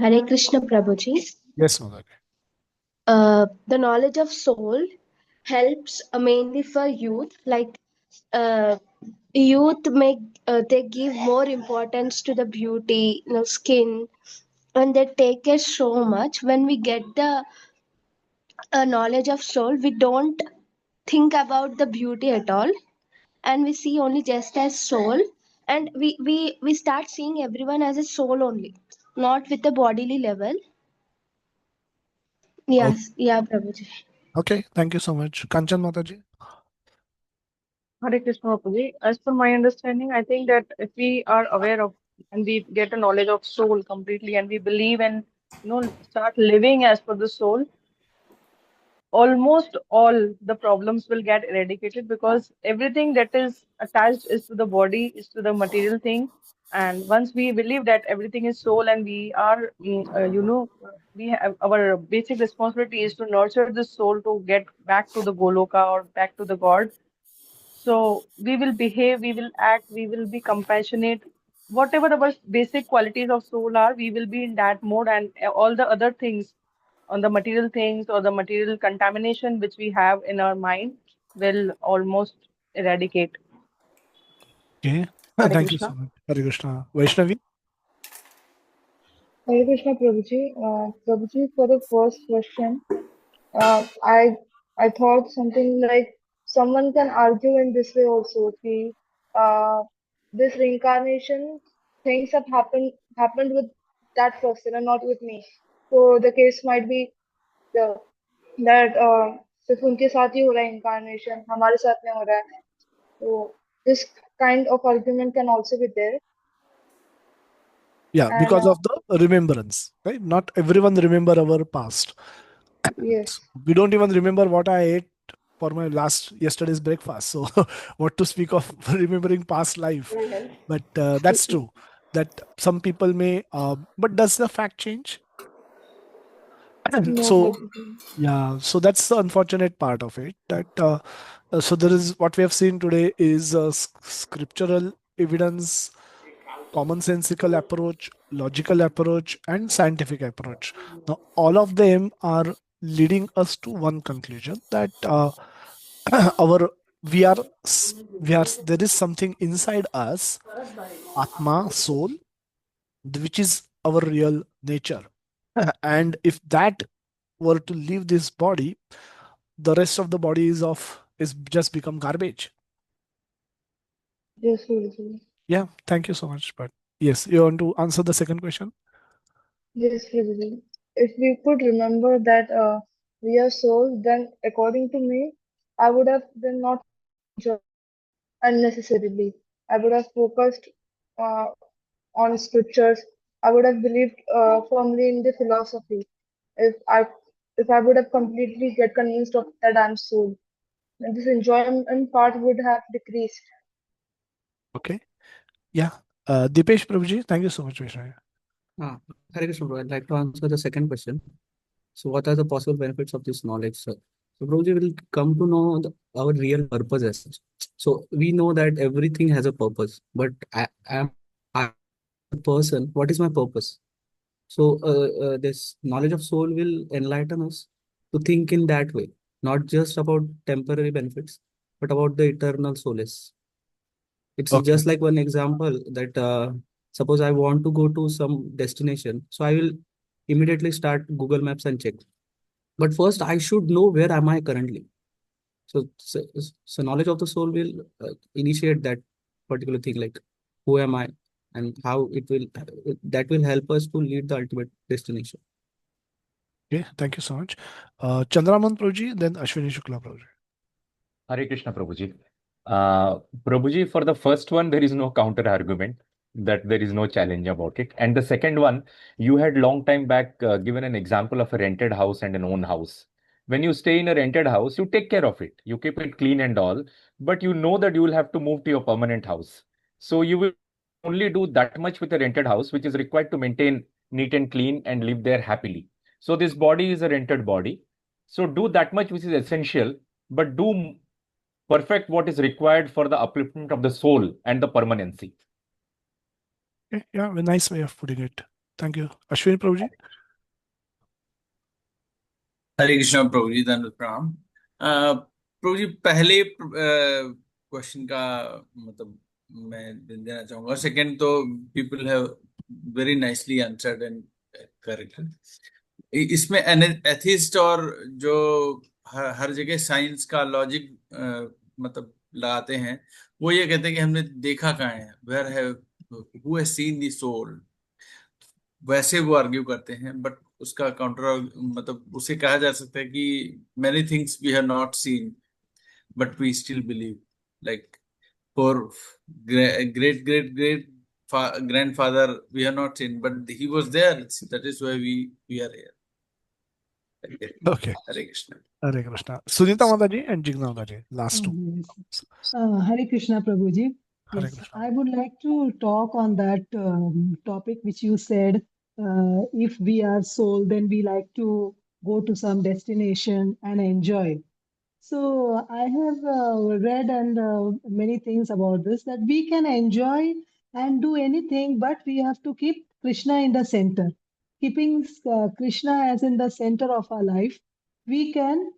S8: Hare Krishna Prabhuji.
S2: Yes, Mother.
S8: The knowledge of soul helps mainly for youth. Like uh, youth make they give more importance to the beauty, skin, and they take care so much. When we get the knowledge of soul, we don't think about the beauty at all, and we see only just as soul, and we start seeing everyone as a soul only, not with the bodily level.
S2: Oh,
S8: Yes, yeah, Prabhuji.
S2: okay, thank you so much. Kanchan Mataji.
S3: Hare Krishna Prabhuji. As per my understanding, I think that if we are aware of and we get a knowledge of soul completely and we believe and start living as per the soul, almost all the problems will get eradicated because everything that is attached is to the body, is to the material thing. And once we believe that everything is soul and we are, we have our basic responsibility is to nurture the soul to get back to the Goloka or back to the God. So we will behave, we will act, we will be compassionate. Whatever our basic qualities of soul are, we will be in that mode, and all the other things on the material things or the material contamination which we have in our mind will almost eradicate.
S2: Okay,
S3: Hare
S2: thank you so
S3: Krishna.
S2: much. Hare Krishna. Vaishnavi.
S9: Hare Krishna Prabhuji. Prabhuji, for the first question, uh, I I thought something like someone can argue in this way also. See, uh, this reincarnation things have happened with that person and not with me. So the case might be the that सिर्फ उनके साथ ही हो रहा है incarnation, हमारे साथ नहीं हो रहा है. So this kind of argument can also be there.
S2: Yeah,
S9: And
S2: because of the remembrance, right? Not everyone remember our past.
S9: yes,
S2: We don't even remember what I ate for my yesterday's breakfast. So, what to speak of remembering past life? But that's true. That some people may. But does the fact change?
S9: no
S2: So
S9: Prabhuji.
S2: yeah, so that's the unfortunate part of it. So there is what we have seen today is scriptural evidence, commonsensical approach, logical approach, and scientific approach. Now, all of them are leading us to one conclusion, that our we are we are there is something inside us, Atma, soul, which is our real nature. And if that were to leave this body, the rest of the body is just become garbage.
S9: Yes, Prabhuji.
S2: Yeah, thank you so much. But yes, you want to answer the second question?
S9: Yes, Prabhuji. If we could remember that we are souls, then according to me, I would have then not enjoyed unnecessarily. I would have focused uh, on scriptures. I would have believed firmly in the philosophy. If I if I would have completely get convinced of that I'm soul, then this enjoyment part would have decreased.
S2: Okay. Yeah. Dipesh Prabhuji, thank you so much, Vishnu.
S6: Ah, Hare Krishna, bro. I'd like to answer the second question. So, what are the possible benefits of this knowledge, sir? So, Prabhuji will come to know our real purpose as such. So, we know that everything has a purpose, but I am the person, what is my purpose? So this knowledge of soul will enlighten us to think in that way, not just about temporary benefits, but about the eternal solace. It's
S2: Okay.
S6: just like one example that suppose I want to go to some destination, so I will immediately start Google Maps and check. But first, I should know where am I currently. So knowledge of the soul will initiate that particular thing, like who am I and how it will that will help us to lead the ultimate destination.
S2: Okay. Thank you so much. Chandraman Prabhuji, then Ashwini Shukla Prabhuji.
S10: Hare Krishna, Prabhuji. Prabhuji, for the first one, there is no counter argument that there is no challenge about it. And the second one, you had long time back given an example of a rented house and an own house. When you stay in a rented house, you take care of it. You keep it clean and all, but you know that you will have to move to your permanent house. So you will only do that much with a rented house, which is required to maintain neat and clean and live there happily. So this body is a rented body. So do that much which is essential, but do perfect what is required for the upliftment of the soul and the permanency.
S2: Okay. Yeah, a nice way of putting it. Thank you. Ashwini Prabhuji.
S11: हरे कृष्णा प्रभु जी, धन्यवाद प्रणाम। प्रभु जी, पहले question का मतलब मैं देना चाहूंगा। Second तो people have very nicely answered and correct. इसमें एथिस्ट और जो हर जगह साइंस का लॉजिक मतलब लगाते हैं, वो ये कहते हैं कि हमने देखा कहाँ है, where have who has seen the soul, वैसे वो आर्ग्यू करते हैं। बट उसका काउंटर मतलब उसे कहा जा सकता है कि many things we have not seen but we still believe, like for great great great grandfather we have not seen, but he was there. That is why we are here.
S2: Okay.
S11: Hare Krishna.
S2: Hare Krishna. Sunita Mataji and Jigna Mataji, last two.
S12: Yes. Hare Krishna, Prabhuji.
S2: Hare
S12: Yes,
S2: Krishna.
S12: I would like to talk on that topic which you said. If we are soul, then we like to go to some destination and enjoy. So I have read and many things about this, that we can enjoy and do anything, but we have to keep Krishna in the center. Keeping Krishna as in the center of our life, we can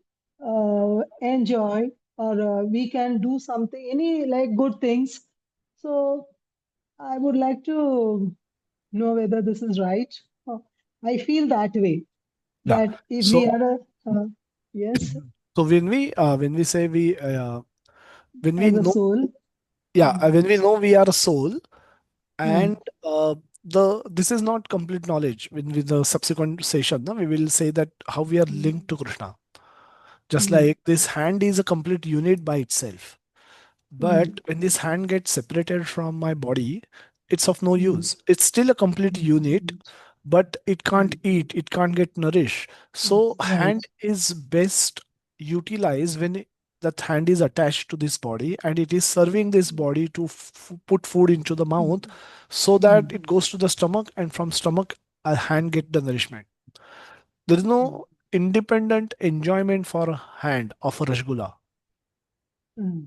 S12: enjoy, or we can do something, any like good things. So I would like to know whether this is right. I feel that way,
S2: Yeah.
S12: that if
S2: So,
S12: we are yes,
S2: so when we say when we
S12: as a
S2: know,
S12: soul.
S2: yeah, when we know we are a soul,
S12: Hmm.
S2: and this is not complete knowledge. When with the subsequent session, no, we will say that how we are linked to Krishna. Just
S12: Hmm.
S2: like this hand is a complete unit by itself.
S12: Hmm.
S2: But when this hand gets separated from my body, it's of no
S12: Hmm.
S2: use. It's still a complete unit, but it can't eat, it can't get nourished. So
S12: Right.
S2: hand is best utilized when that hand is attached to this body and it is serving this body to put food into the mouth so
S12: Hmm.
S2: that it goes to the stomach, and from stomach a hand get the nourishment. There is no independent enjoyment for a hand of a rasgulla,
S12: Hmm.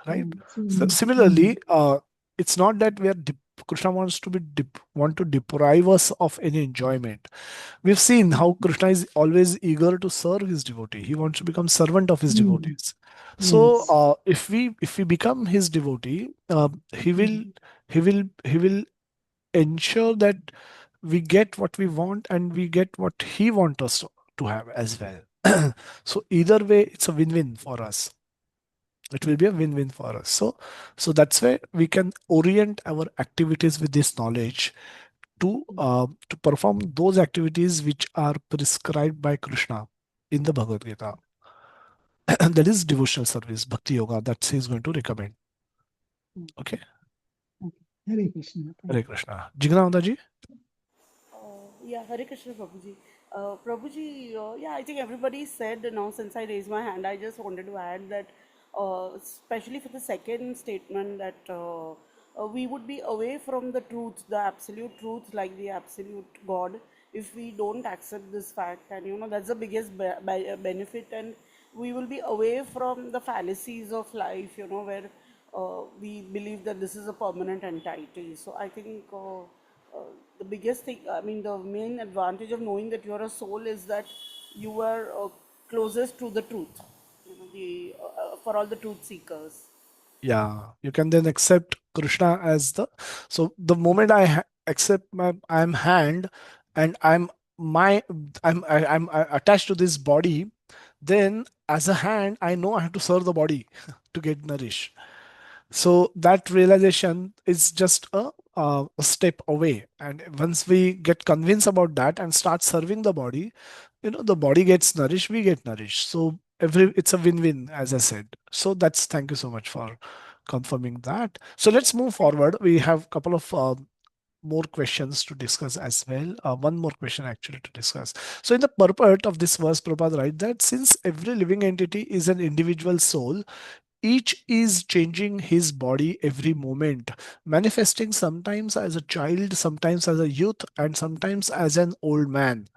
S2: right? So
S12: Hmm.
S2: similarly, it's not that we are Krishna wants to want to deprive us of any enjoyment. We've seen how Krishna is always eager to serve his devotee. He wants to become servant of his
S12: Hmm.
S2: devotees. So if we become his devotee, he will ensure that we get what we want and we get what he wants us to have as well. So either way, it's a win-win for us. It will be a win-win for us. So that's why we can orient our activities with this knowledge to perform those activities which are prescribed by Krishna in the Bhagavad Gita. That is devotional service, bhakti yoga, that he is going to recommend. Okay.
S12: Hare Krishna.
S2: Hare Krishna. Jignananda ji.
S7: Yeah, Hare Krishna, Prabhuji. Prabhuji, yeah, I think everybody said now. Since I raised my hand, I just wanted to add that, especially for the second statement, that we would be away from the truth, the absolute truth, like the absolute God, if we don't accept this fact. And that's the biggest benefit. And we will be away from the fallacies of life, where we believe that this is a permanent entity. So I think the biggest thing, I mean, the main advantage of knowing that you're a soul is that you are closest to the truth, for all the truth seekers.
S2: Yeah, you can then accept Krishna as the. So the moment accept I'm hand, and my I'm attached to this body, then as a hand I know I have to serve the body to get nourished. So that realization is just a step away, and once we get convinced about that and start serving the body, the body gets nourished, we get nourished. So it's a win-win, as I said. So that's, thank you so much for confirming that. So let's move forward. We have a couple of more questions to discuss as well. One more question actually to discuss. So in the purport of this verse, Prabhupada writes that since every living entity is an individual soul, each is changing his body every moment, manifesting sometimes as a child, sometimes as a youth, and sometimes as an old man.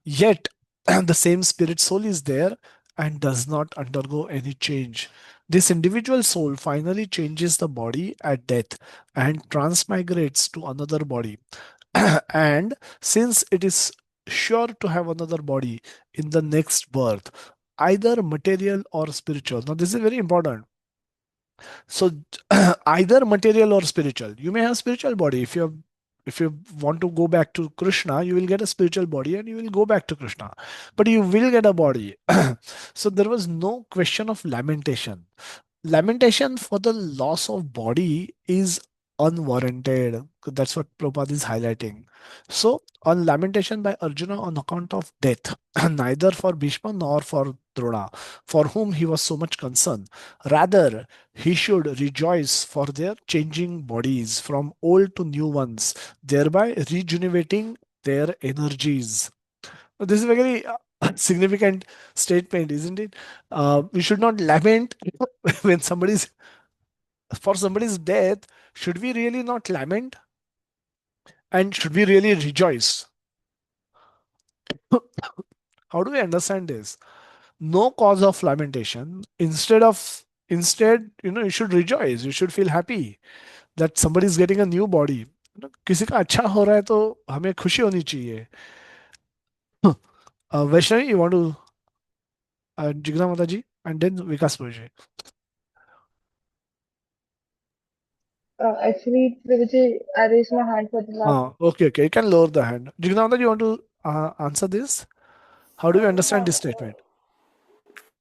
S2: Yet, the same spirit soul is there and does not undergo any change. This individual soul finally changes the body at death and transmigrates to another body. And since it is sure to have another body in the next birth, either material or spiritual. Now, this is very important. So either material or spiritual. You may have spiritual body. If you want to go back to Krishna, you will get a spiritual body and you will go back to Krishna. But you will get a body. So there was no question of lamentation. Lamentation for the loss of body is unwarranted. That's what Prabhupada is highlighting. So, on lamentation by Arjuna on account of death, neither for Bhishma nor for Drona, for whom he was so much concerned. Rather, he should rejoice for their changing bodies from old to new ones, thereby rejuvenating their energies. This is a very significant statement, isn't it? We should not lament when somebody's death. Should we really not lament? And should we really rejoice? How do we understand this? No cause of lamentation. Instead, you should rejoice. You should feel happy that somebody is getting a new body. किसी का अच्छा हो रहा है तो हमें खुशी होनी चाहिए. Vaishnavi, you want to Jigna Mataji and then Vikas Prabhuji.
S9: Actually, Prabhuji, I raised my hand for the last.
S2: Okay. You can lower the hand. Jigna Mataji, you want to answer this? How do you understand
S7: Yeah,
S2: this statement?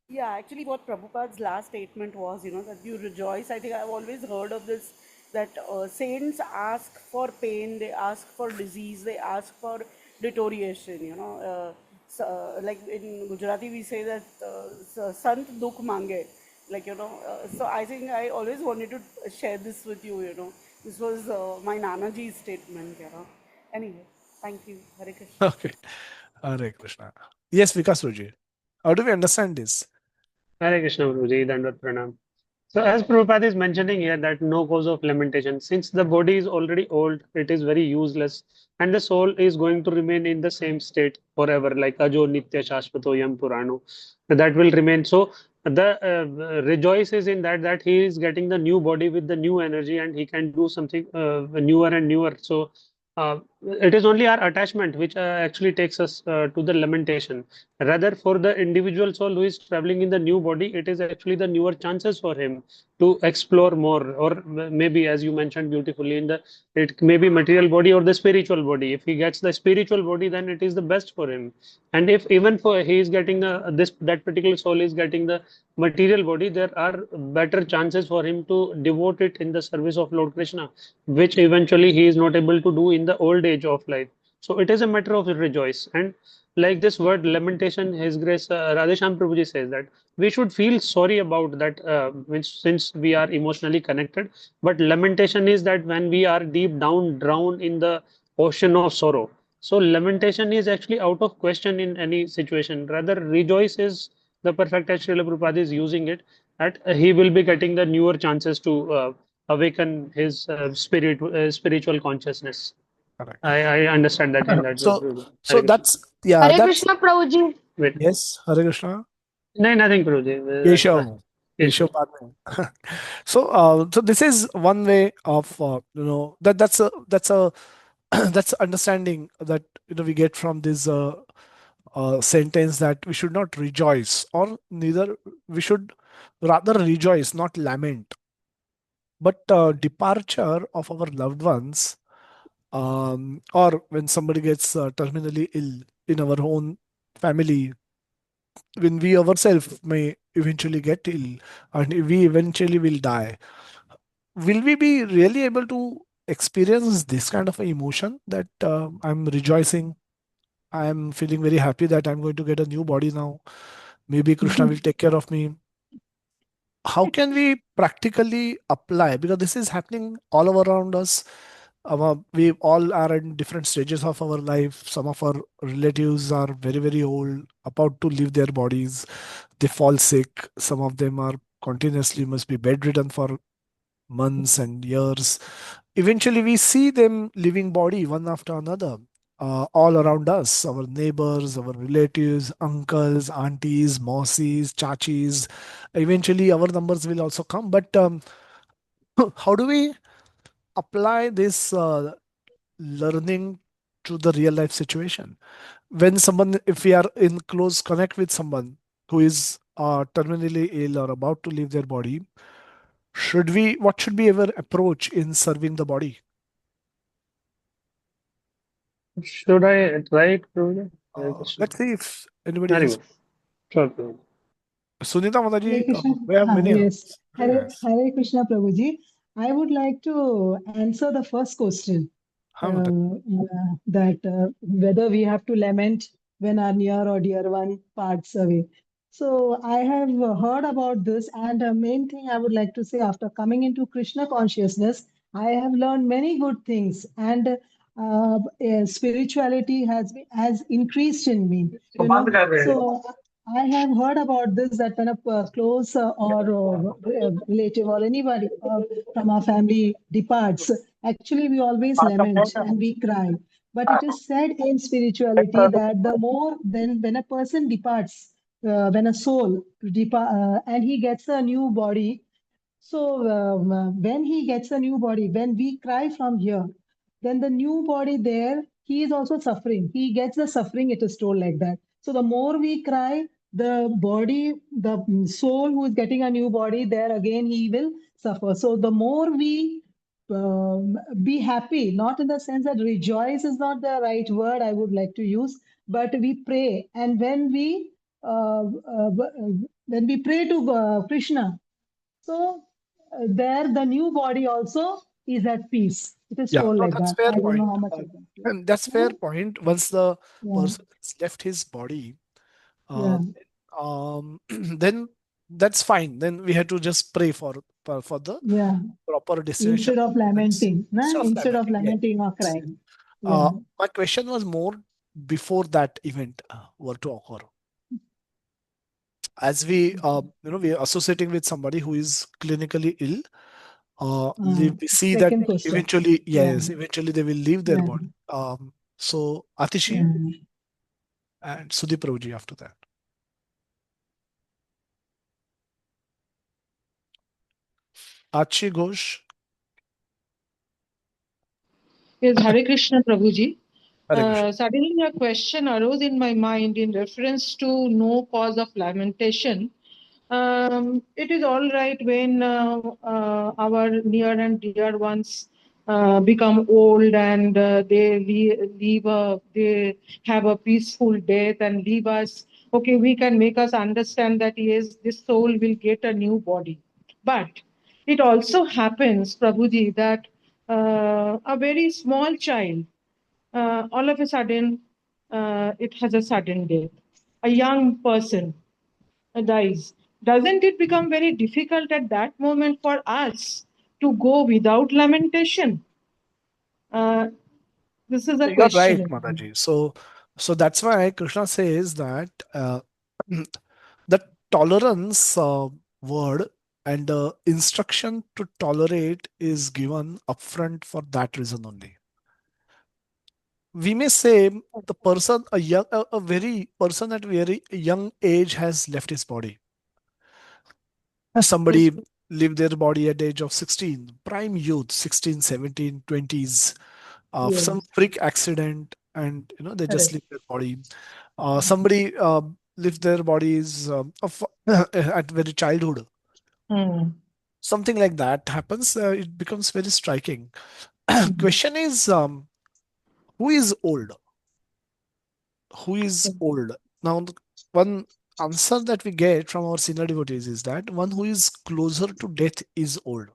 S7: yeah, actually, what Prabhupada's last statement was, that you rejoice. I think I've always heard of this, that saints ask for pain, they ask for disease, they ask for deterioration. Like in Gujarati, we say that Sant Dukh Mange. So I think I always wanted to share this with you. This was my Nanaji's statement. Anyway, thank you. Hare Krishna.
S2: Okay. Hare Krishna. Yes, Vikas Prabhuji. How do we understand this?
S1: Hare Krishna, Guruji, Dandavat Pranam. So, as Prabhupada is mentioning here, that no cause of lamentation, since the body is already old, it is very useless, and the soul is going to remain in the same state forever, like Ajo Nitya Shashvato Yam Purano. That will remain. So, the rejoice is in that he is getting the new body with the new energy, and he can do something newer and newer. So, it is only our attachment which actually takes us to the lamentation. Rather, for the individual soul who is traveling in the new body, it is actually the newer chances for him to explore more, or maybe, as you mentioned beautifully, it may be material body or the spiritual body. If he gets the spiritual body, then it is the best for him. And if even for he is getting that particular soul is getting the material body, there are better chances for him to devote it in the service of Lord Krishna, which eventually he is not able to do in the old age of life. So it is a matter of rejoice. And like this word lamentation, His Grace Radhesham Prabhuji says that we should feel sorry about that, since we are emotionally connected. But lamentation is that when we are deep down, drowned in the ocean of sorrow. So lamentation is actually out of question in any situation. Rather, rejoice is the perfect as Srila Prabhupada is using it. That he will be getting the newer chances to awaken his spiritual consciousness.
S2: Correct.
S1: I understand that in that way.
S2: So that's
S5: Hare
S2: that's
S5: Krishna, Prabhuji.
S1: Wait.
S2: yes, Hare Krishna.
S1: No, nothing, Guruji. That's fine.
S2: Keshav. Keshav बाद में. So this is one way of that's a that's understanding that we get from this sentence, that we should not rejoice, or neither we should rather rejoice, not lament. But departure of our loved ones, or when somebody gets terminally ill in our own family, when we ourselves may eventually get ill and we eventually will die, will we be really able to experience this kind of a emotion, that I'm rejoicing, I'm feeling very happy that I'm going to get a new body now, maybe Krishna will take care of me? How can we practically apply, because this is happening all around us? We all are in different stages of our life. Some of our relatives are very, very old, about to leave their bodies. They fall sick. Some of them are continuously must be bedridden for months and years. Eventually, we see them leaving body one after another. All around us, our neighbors, our relatives, uncles, aunties, mausis, chachis. Eventually, our numbers will also come. But how do we apply this learning to the real life situation? When someone, if we are in close connect with someone who is terminally ill or about to leave their body, what should be our approach in serving the body?
S1: Should I try it, Prabhuji? Hare Krishna.
S2: Let's see if anybody
S1: Very
S2: else.
S1: good. Sure, Prabhuji.
S2: Sunita
S12: Hare
S2: Mataji,
S12: Krishna.
S2: we have many
S12: Yes.
S2: hands.
S10: Yes.
S12: Hare Krishna, Prabhuji. I would like to answer the first question,
S2: हाँ Mataji.
S12: that whether we have to lament when our near or dear one parts away. So I have heard about this, and the main thing I would like to say, after coming into Krishna consciousness, I have learned many good things, and spirituality has increased in me. So I have heard about this, that when a close or relative or anybody from our family departs, actually we always lament and we cry. But it is said in spirituality that the more then when a person departs, when a soul and he gets a new body, so when he gets a new body, when we cry from here, then the new body there, he is also suffering. He gets the suffering, it is told like that. So the more we cry, the body, the soul who is getting a new body, there again he will suffer. So the more we be happy, not in the sense that rejoice is not the right word I would like to use, but we pray. And when we pray to Krishna, so there, the new body also is at peace. It is
S2: Yeah,
S12: told
S2: no,
S12: like
S2: that's
S12: that.
S2: fair
S12: I don't know
S2: point.
S12: how much I can say.
S2: And that's fair
S12: Yeah,
S2: point. Once the
S12: yeah,
S2: person has left his body,
S12: yeah,
S2: uh, then that's fine. Then we have to just pray for the
S12: yeah.
S2: proper destination.
S12: Instead of
S2: That's
S12: lamenting, nah?
S2: instead of
S12: Instead of
S2: lamenting. Yeah.
S12: lamenting or
S2: Yes.
S12: crying. Yeah.
S2: My question was more before that event were to occur. As we are associating with somebody who is clinically ill, we see that
S12: Second question.
S2: eventually,
S12: Yeah,
S2: yes, eventually they will leave their
S12: yeah,
S2: body. So Atishi
S12: yeah.
S2: and Sudip Prabhuji after that. Achi Ghosh,
S13: Yes, Hare Krishna Prabhuji.
S2: Hare Krishna.
S13: Suddenly a question arose in my mind in reference to no cause of lamentation. It is all right when our near and dear ones become old and they have a peaceful death and leave us. Okay, we can make us understand that yes, this soul will get a new body. But it also happens, Prabhuji, that a very small child, all of a sudden, it has a sudden death. A young person dies. Doesn't it become very difficult at that moment for us to go without lamentation? Uh, this is a
S2: You're right,
S13: question.
S2: Mataji. So that's why Krishna says that the tolerance word and the instruction to tolerate is given upfront for that reason only. We may say the person, a very person at very young age has left his body.
S13: Yes.
S2: Somebody leave their body at the age of 16, prime youth, 16, 17, 20s. some
S13: Yes.
S2: freak accident, and they just
S13: Correct.
S2: leave their body. Somebody leave their bodies of at very childhood.
S13: Hmm.
S2: Something like that happens. It becomes very striking.
S13: Hmm.
S2: Question is, who is old? Who is old? Now, one answer that we get from our senior devotees is that one who is closer to death is old.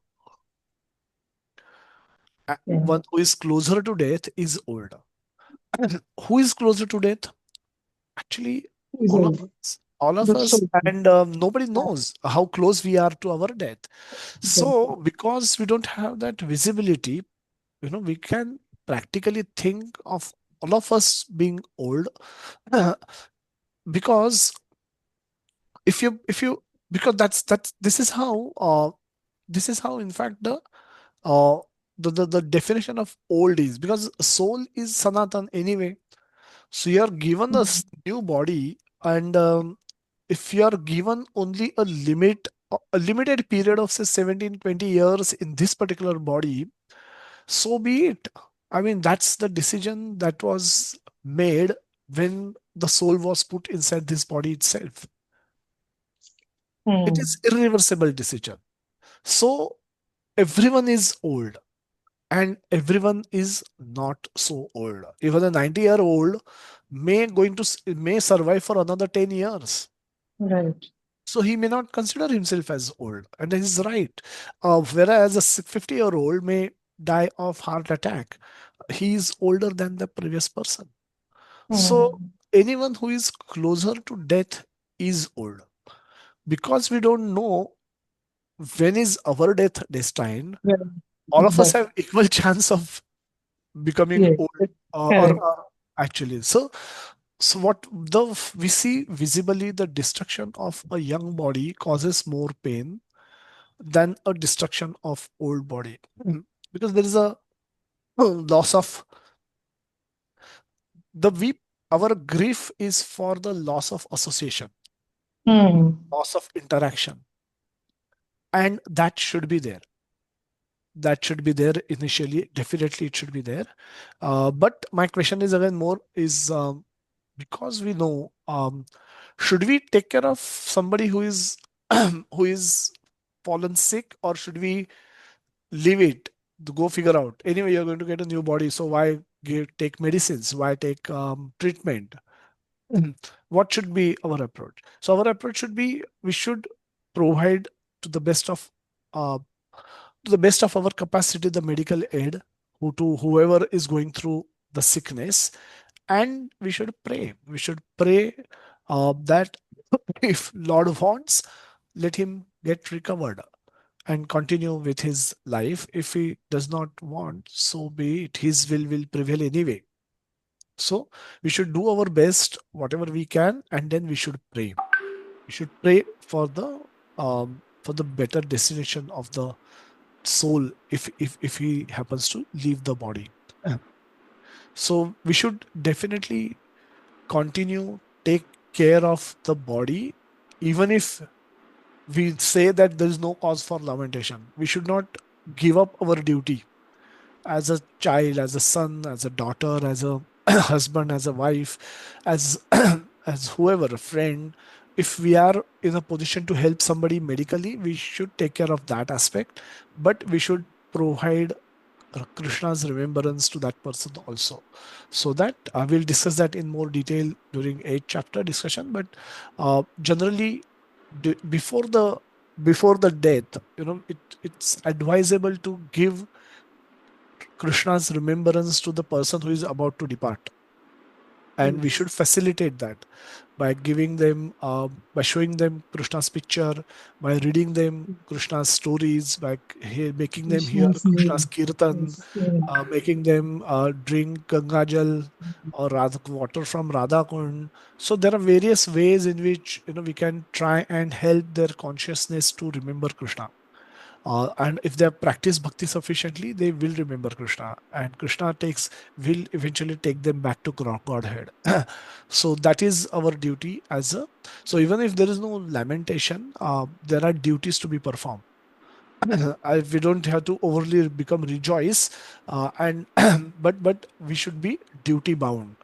S13: Yeah.
S2: One who is closer to death is old. Who is closer to death? Actually,
S13: Who is
S2: all of
S13: old?
S2: us. All of
S13: The
S2: us,
S13: soul.
S2: and nobody knows how close we are to our death.
S13: Yes.
S2: So, because we don't have that visibility, we can practically think of all of us being old, because if you because that's this is how in fact uh the definition of old is, because soul is sanatan anyway. So you're given a new body, and if you're given only a limited period of say 17, 20 years in this particular body, so be it. I mean, that's the decision that was made when the soul was put inside this body itself. It
S13: Hmm.
S2: is irreversible decision. So everyone is old, and everyone is not so old. Even a 90-year-old may survive for another 10 years.
S13: Right.
S2: So he may not consider himself as old, and he's right. Whereas a 50-year-old may die of heart attack. He is older than the previous person. So
S13: Hmm.
S2: anyone who is closer to death is old. Because we don't know when is our death destined,
S13: Yeah.
S2: all of us
S13: Exactly.
S2: have equal chance of becoming
S13: Yes.
S2: old,
S13: Correct.
S2: or actually. So what we see visibly, the destruction of a young body causes more pain than a destruction of old body. Because there is a loss of the we our grief is for the loss of association,
S13: Hmm.
S2: loss of interaction, and that should be there. That should be there initially. Definitely, it should be there. But my question is again more is, because we know, should we take care of somebody who is who is fallen sick, or should we leave it to go figure out? Anyway, you're going to get a new body, so why take medicines? Why take treatment? What should be our approach? So our approach should be, we should provide to the best of uh, our capacity the medical aid to whoever is going through the sickness, and we should pray that if Lord wants, let him get recovered and continue with his life. If he does not want, so be it. His will prevail anyway. So we should do our best, whatever we can, and then we should pray. We should pray for the better destination of the soul if he happens to leave the body. So we should definitely continue take care of the body, even if we say that there is no cause for lamentation. We should not give up our duty as a child, as a son, as a daughter, as a husband, as a wife, as as whoever, a friend. If we are in a position to help somebody medically, we should take care of that aspect, but we should provide Krishna's remembrance to that person also. So that I will discuss that in more detail during 8th chapter discussion. But generally, before the death, it's advisable to give Krishna's remembrance to the person who is about to depart. And we should facilitate that by giving them, by showing them Krishna's picture, by reading them Krishna's stories, by making them hear
S12: Krishna's
S2: Krishna's
S12: name.
S2: kirtan,
S12: Yes.
S2: making them drink Gangajal or Radha, water from Radha Kund. So there are various ways in which we can try and help their consciousness to remember Krishna. And if they have practiced bhakti sufficiently, they will remember Krishna, and Krishna will eventually take them back to Godhead. So that is our duty as a. So even if there is no lamentation, there are duties to be performed. we don't have to overly become rejoice, and but we should be duty bound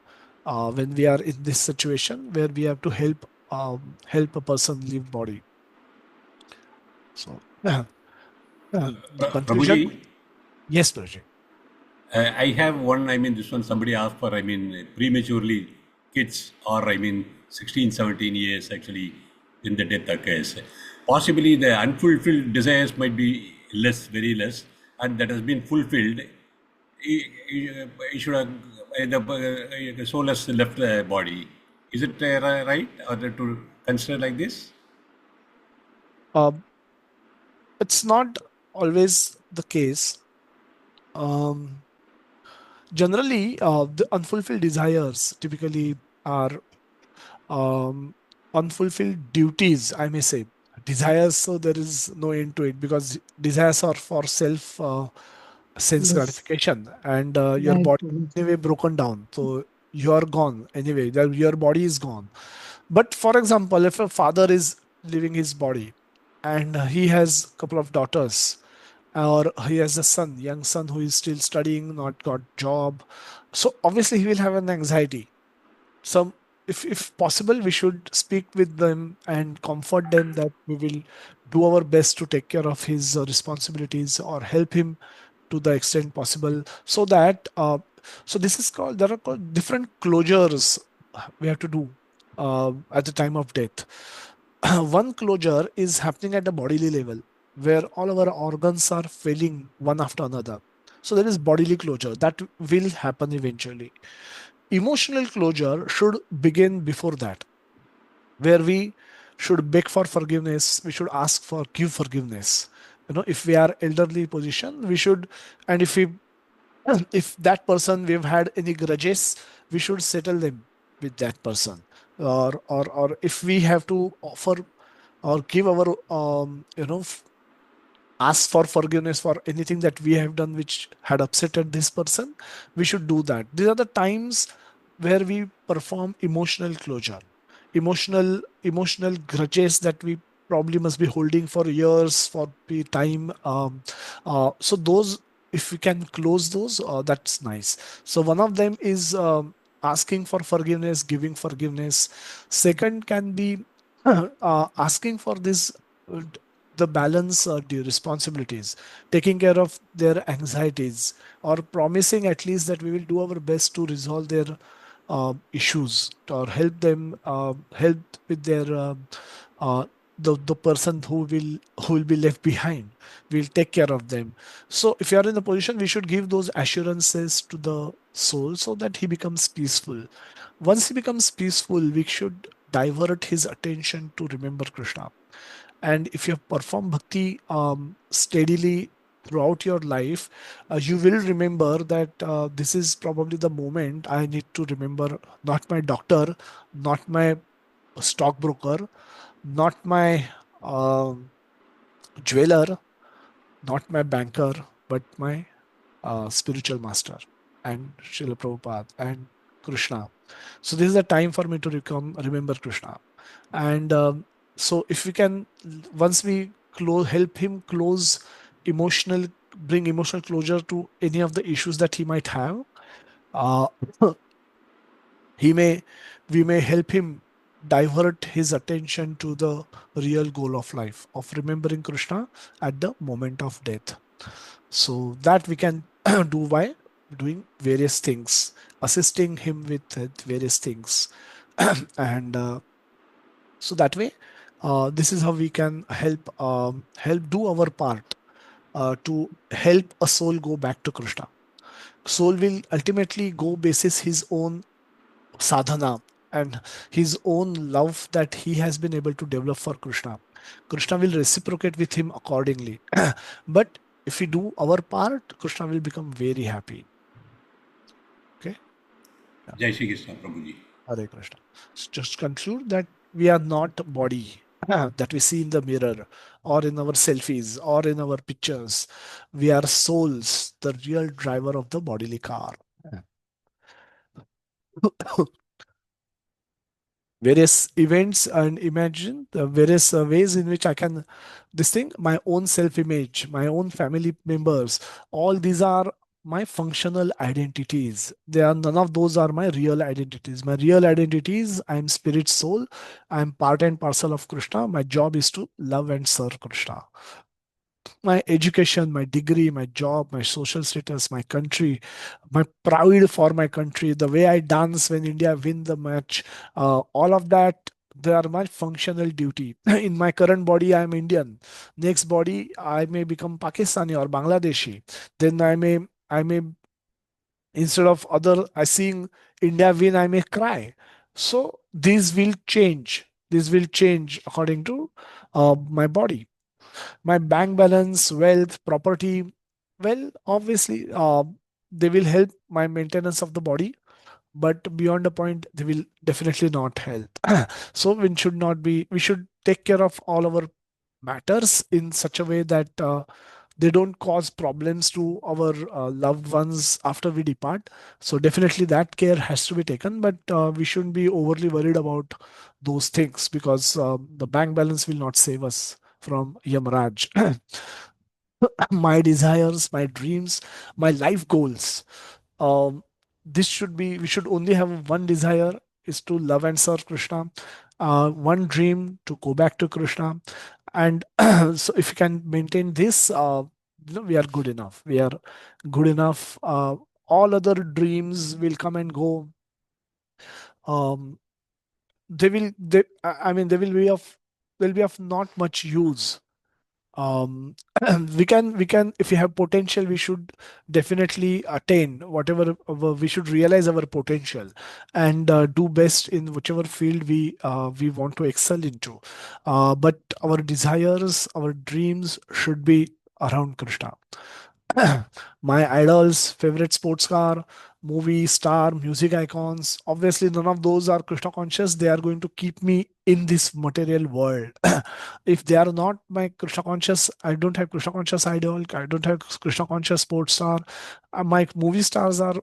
S2: when we are in this situation where we have to help a person leave body. So the conclusion,
S14: Prabhuji,
S2: yes, Prajit.
S14: I have one, I mean, this one somebody asked for, I mean, prematurely kids or, I mean, 16, 17 years actually when the death occurs. Possibly the unfulfilled desires might be less, very less, and that has been fulfilled. He should have, the soul has left the body. Is it right or to consider like this?
S2: Uh, it's not always the case. Um, Generally, the unfulfilled desires typically are um, unfulfilled duties, I may say. Desires, so there is no end to it because desires are for self sense
S12: Yes,
S2: gratification, and your
S12: right,
S2: body
S12: Prabhuji.
S2: anyway broken down. So you are gone anyway, your body is gone. But for example, if a father is leaving his body and he has a couple of daughters, or he has a son, young son who is still studying, not got job, so obviously he will have an anxiety. Some, if possible, we should speak with them and comfort them that we will do our best to take care of his responsibilities or help him to the extent possible, so that so this is called, there are called different closures we have to do at the time of death. One closure is happening at the bodily level, where all our organs are failing one after another. So there is bodily closure that will happen eventually. Emotional closure should begin before that, where we should beg for forgiveness, we should ask for give forgiveness. If we are elderly position, we should, and if that person we've had any grudges, we should settle them with that person. Or if we have to offer or give our ask for forgiveness for anything that we have done which had upsetted this person, we should do that. These are the times where we perform emotional closure, emotional grudges that we probably must be holding for years, for the time. So those, if we can close those, that's nice. So one of them is asking for forgiveness, giving forgiveness. Second can be asking for this the balance the responsibilities, taking care of their anxieties, or promising at least that we will do our best to resolve their issues, or help them help with their uh, the person who will be left behind. We'll take care of them. So if you are in the position, we should give those assurances to the soul so that he becomes peaceful. Once he becomes peaceful, we should divert his attention to remember Krishna. And if you have performed bhakti steadily throughout your life, you will remember that this is probably the moment I need to remember not my doctor, not my stockbroker, not my um jeweler, not my banker, but my spiritual master and Srila Prabhupada and Krishna. So this is a time for me to remember Krishna. And so if we can, once we help him close emotional, bring emotional closure to any of the issues that he might have, uh, he may, we may help him divert his attention to the real goal of life, of remembering Krishna at the moment of death. So that we can do by doing various things, assisting him with various things. And so that way, this is how we can help do our part to help a soul go back to Krishna. Soul will ultimately go basis his own sadhana and his own love that he has been able to develop for Krishna. Krishna will reciprocate with him accordingly. But if we do our part, Krishna will become very happy. Okay. Yeah.
S14: Jai Shri Krishna, Prabhuji.
S2: Hare Krishna. So just conclude that we are not body that we see in the mirror or in our selfies or in our pictures. We are souls, the real driver of the bodily car. various events and imagine the various ways in which I can this thing, my own self-image, my own family members, all these are my functional identities. They are none of those are my real identities. My real identities, I'm spirit soul, I'm part and parcel of Krishna. My job is to love and serve Krishna. My education, my degree, my job, my social status, my country, my pride for my country, the way I dance when India win the match, all of that, they are my functional duty. In my current body, I am Indian. Next body, I may become Pakistani or Bangladeshi. Then I may instead of other, I seeing India win, I may cry. So these will change. This will change according to my body, my bank balance, wealth, property. Well, obviously, they will help my maintenance of the body, but beyond a point, they will definitely not help. So we should not be. We should take care of all our matters in such a way that they don't cause problems to our loved ones after we depart. So definitely that care has to be taken, but we shouldn't be overly worried about those things because the bank balance will not save us from Yamaraj. My desires, my dreams, my life goals. Um, this should be, we should only have one desire is to love and serve Krishna, one dream to go back to Krishna. And so if you can maintain this, we are good enough. We are good enough. All other dreams will come and go. Um, I mean, they'll be of not much use. um we can if we have potential, we should definitely attain whatever we should realize our potential and do best in whichever field we want to excel into, but our desires, our dreams should be around Krishna. My idols, favorite sports car, movie star, music icons. Obviously, none of those are Krishna conscious. They are going to keep me in this material world. If they are not my Krishna conscious, I don't have Krishna conscious idol. I don't have Krishna conscious sports star. My movie stars are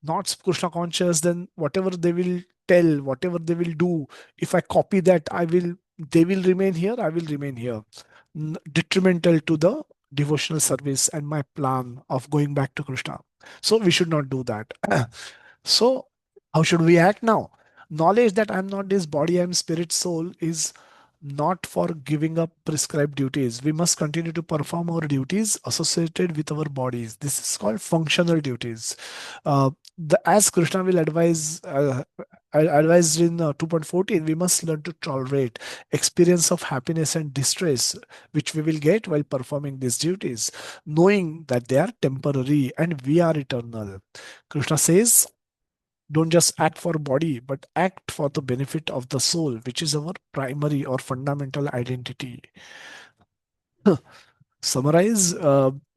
S2: not Krishna conscious. Then whatever they will tell, whatever they will do, if I copy that, they will remain here. I will remain here, detrimental to the devotional service and my plan of going back to Krishna. So we should not do that. So how should we act now? Knowledge that I'm not this body, I'm spirit, soul is not for giving up prescribed duties. We must continue to perform our duties associated with our bodies. This is called functional duties. As Krishna will advised in 2.14, we must learn to tolerate experience of happiness and distress, which we will get while performing these duties, knowing that they are temporary and we are eternal. Krishna says, don't just act for body, but act for the benefit of the soul, which is our primary or fundamental identity. Summarize,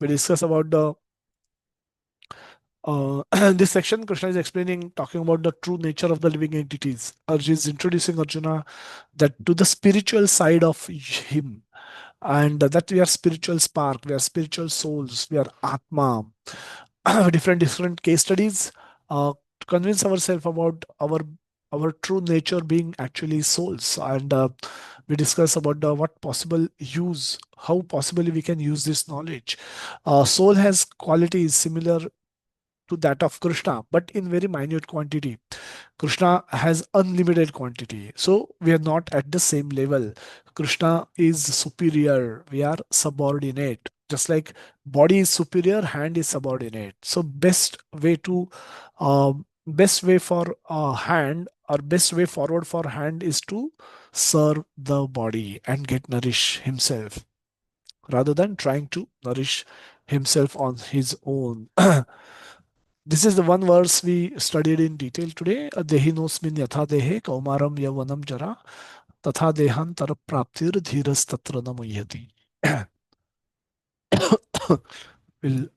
S2: we discuss about the this section. Krishna is explaining, talking about the true nature of the living entities. Arjuna is introducing Arjuna that to the spiritual side of him, and that we are spiritual spark, we are spiritual souls, we are Atma. Different case studies to convince ourselves about our true nature being actually souls, and we discuss about the what possible use, how possibly we can use this knowledge. Soul has qualities similar to that of Krishna, but in very minute quantity. Krishna has unlimited quantity. So we are not at the same level. Krishna is superior. We are subordinate. Just like body is superior, hand is subordinate. So best way for hand, or best way forward for hand is to serve the body and get nourish himself rather than trying to nourish himself on his own. This is the one verse we studied in detail today. Dehinosmin yatha dehe kaumaram yavanam jara tatha dehantar praptir dhiras tatra namayati. We'll-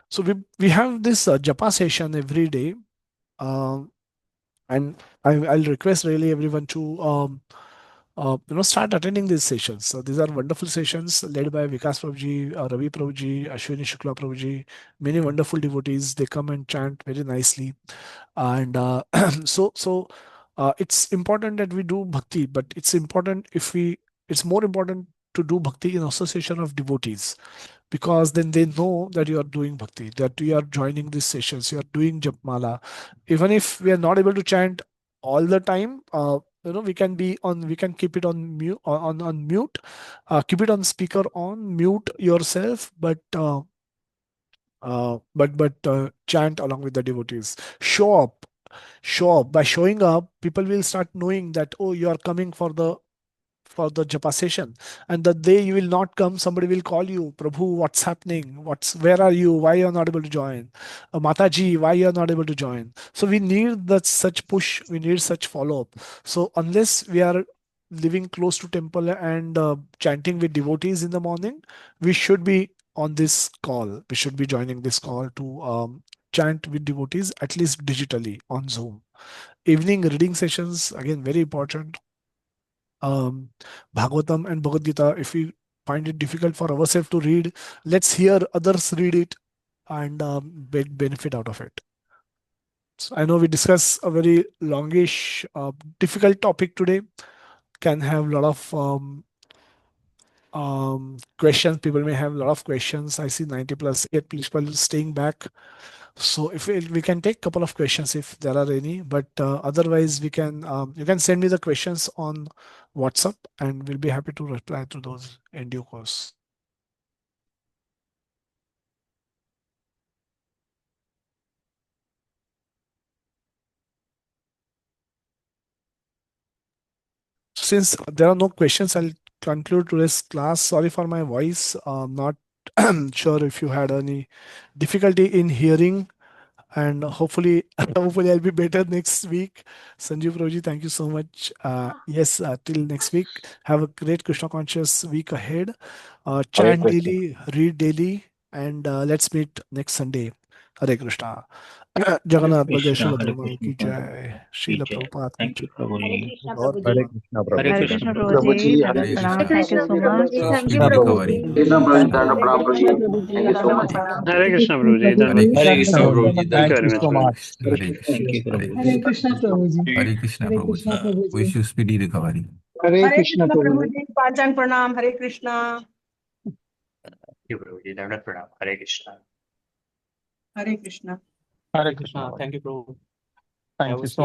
S2: so we have this japa session every day, um, and I'll request really everyone to start attending these sessions. So these are wonderful sessions led by Vikas Prabhuji, Ravi Prabhuji, Ashwini Shukla Prabhuji, many wonderful devotees. They come and chant very nicely. And it's important that we do bhakti, but it's more important to do bhakti in association of devotees, because then they know that you are doing bhakti, that you are joining these sessions, you are doing japmala. Even if we are not able to chant all the time, we can keep it on mute, on mute, keep it on speaker on mute yourself, but chant along with the devotees. Show up by showing up, people will start knowing that, oh, you are coming for the japa session. And the day you will not come, somebody will call you, Prabhu, what's happening? Where are you? Why you are not able to join? Mataji, why you are not able to join? So we need that such push, we need such follow-up. So unless we are living close to temple and chanting with devotees in the morning, we should be on this call. We should be joining this call to chant with devotees, at least digitally on Zoom. Evening reading sessions, again, very important. Bhagavatam and Bhagavad Gita, if we find it difficult for ourselves to read, let's hear others read it and benefit out of it. So I know we discuss a very longish, difficult topic today. Can have a lot of questions. People may have a lot of questions. I see 90 plus 8 people staying back. So if we can take a couple of questions if there are any, but otherwise you can send me the questions on WhatsApp and we'll be happy to reply to those in due course. Since there are no questions, I'll conclude today's class. Sorry for my voice. Not sure if you had any difficulty in hearing, and hopefully I'll be better next week. Sanjeev Prabhuji, thank you so much. Yes, till next week, have a great Krishna conscious week ahead.
S10: Hare
S2: Chant
S10: Krishna.
S2: daily, read daily, and let's meet next Sunday. Hare Krishna. Jagannath Baldev
S15: Krishna, Hare
S2: Subhadra
S15: Krishna,
S2: ki jai. Srila
S15: Prabhuji.
S2: Prabhupada ki
S15: Thank you,
S8: Hare
S15: Prabhuji.
S8: Krishna,
S2: jai.
S10: Hare
S8: Prabhuji.
S10: Krishna,
S15: Hare
S10: Prabhuji.
S16: Hare
S15: Krishna,
S16: Krishna
S15: Prabhuji.
S16: Prabhuji,
S17: Prabhuji,
S16: Dandavat
S17: Hare
S16: Pranam.
S8: Hare
S17: Krishna.
S16: Thank you
S8: Krishna,
S16: so much.
S8: Prabhuji.
S15: So
S8: Thank you,
S15: speedy
S8: Prabhuji.
S15: recovery.
S17: Krishna
S15: Thank you.
S17: Prabhuji,
S16: Krishna
S17: Prabhuji.
S16: Prabhuji,
S17: Thank you so
S16: Dandavat
S17: much.
S16: Pranam.
S1: Hare Krishna, Prabhuji.
S15: Hare
S1: Dandavat
S11: Hare
S1: Pranam.
S11: Krishna, Prabhuji.
S1: Thank you
S11: Thank
S1: very
S11: you
S1: much,
S11: so
S1: Prabhuji.
S11: much.
S15: Hare
S11: Thank
S15: Krishna.
S11: you,
S15: Hare
S11: Prabhuji.
S12: Hare
S15: Krishna.
S12: Krishna Prabhuji.
S15: Hare Krishna,
S12: Hare
S15: Prabhuji.
S12: Krishna Prabhuji.
S15: Wish you speedy recovery.
S4: Hare
S13: Hare
S4: Krishna
S13: Krishna
S4: Prabhuji.
S13: Prabhuji, Panchan Pranam, Hare Krishna.
S15: Thank you, Prabhuji. Dandavat Pranam. Hare Krishna.
S13: Hare Krishna.
S11: Hare Krishna. Thank you, Prabhuji. Thank you so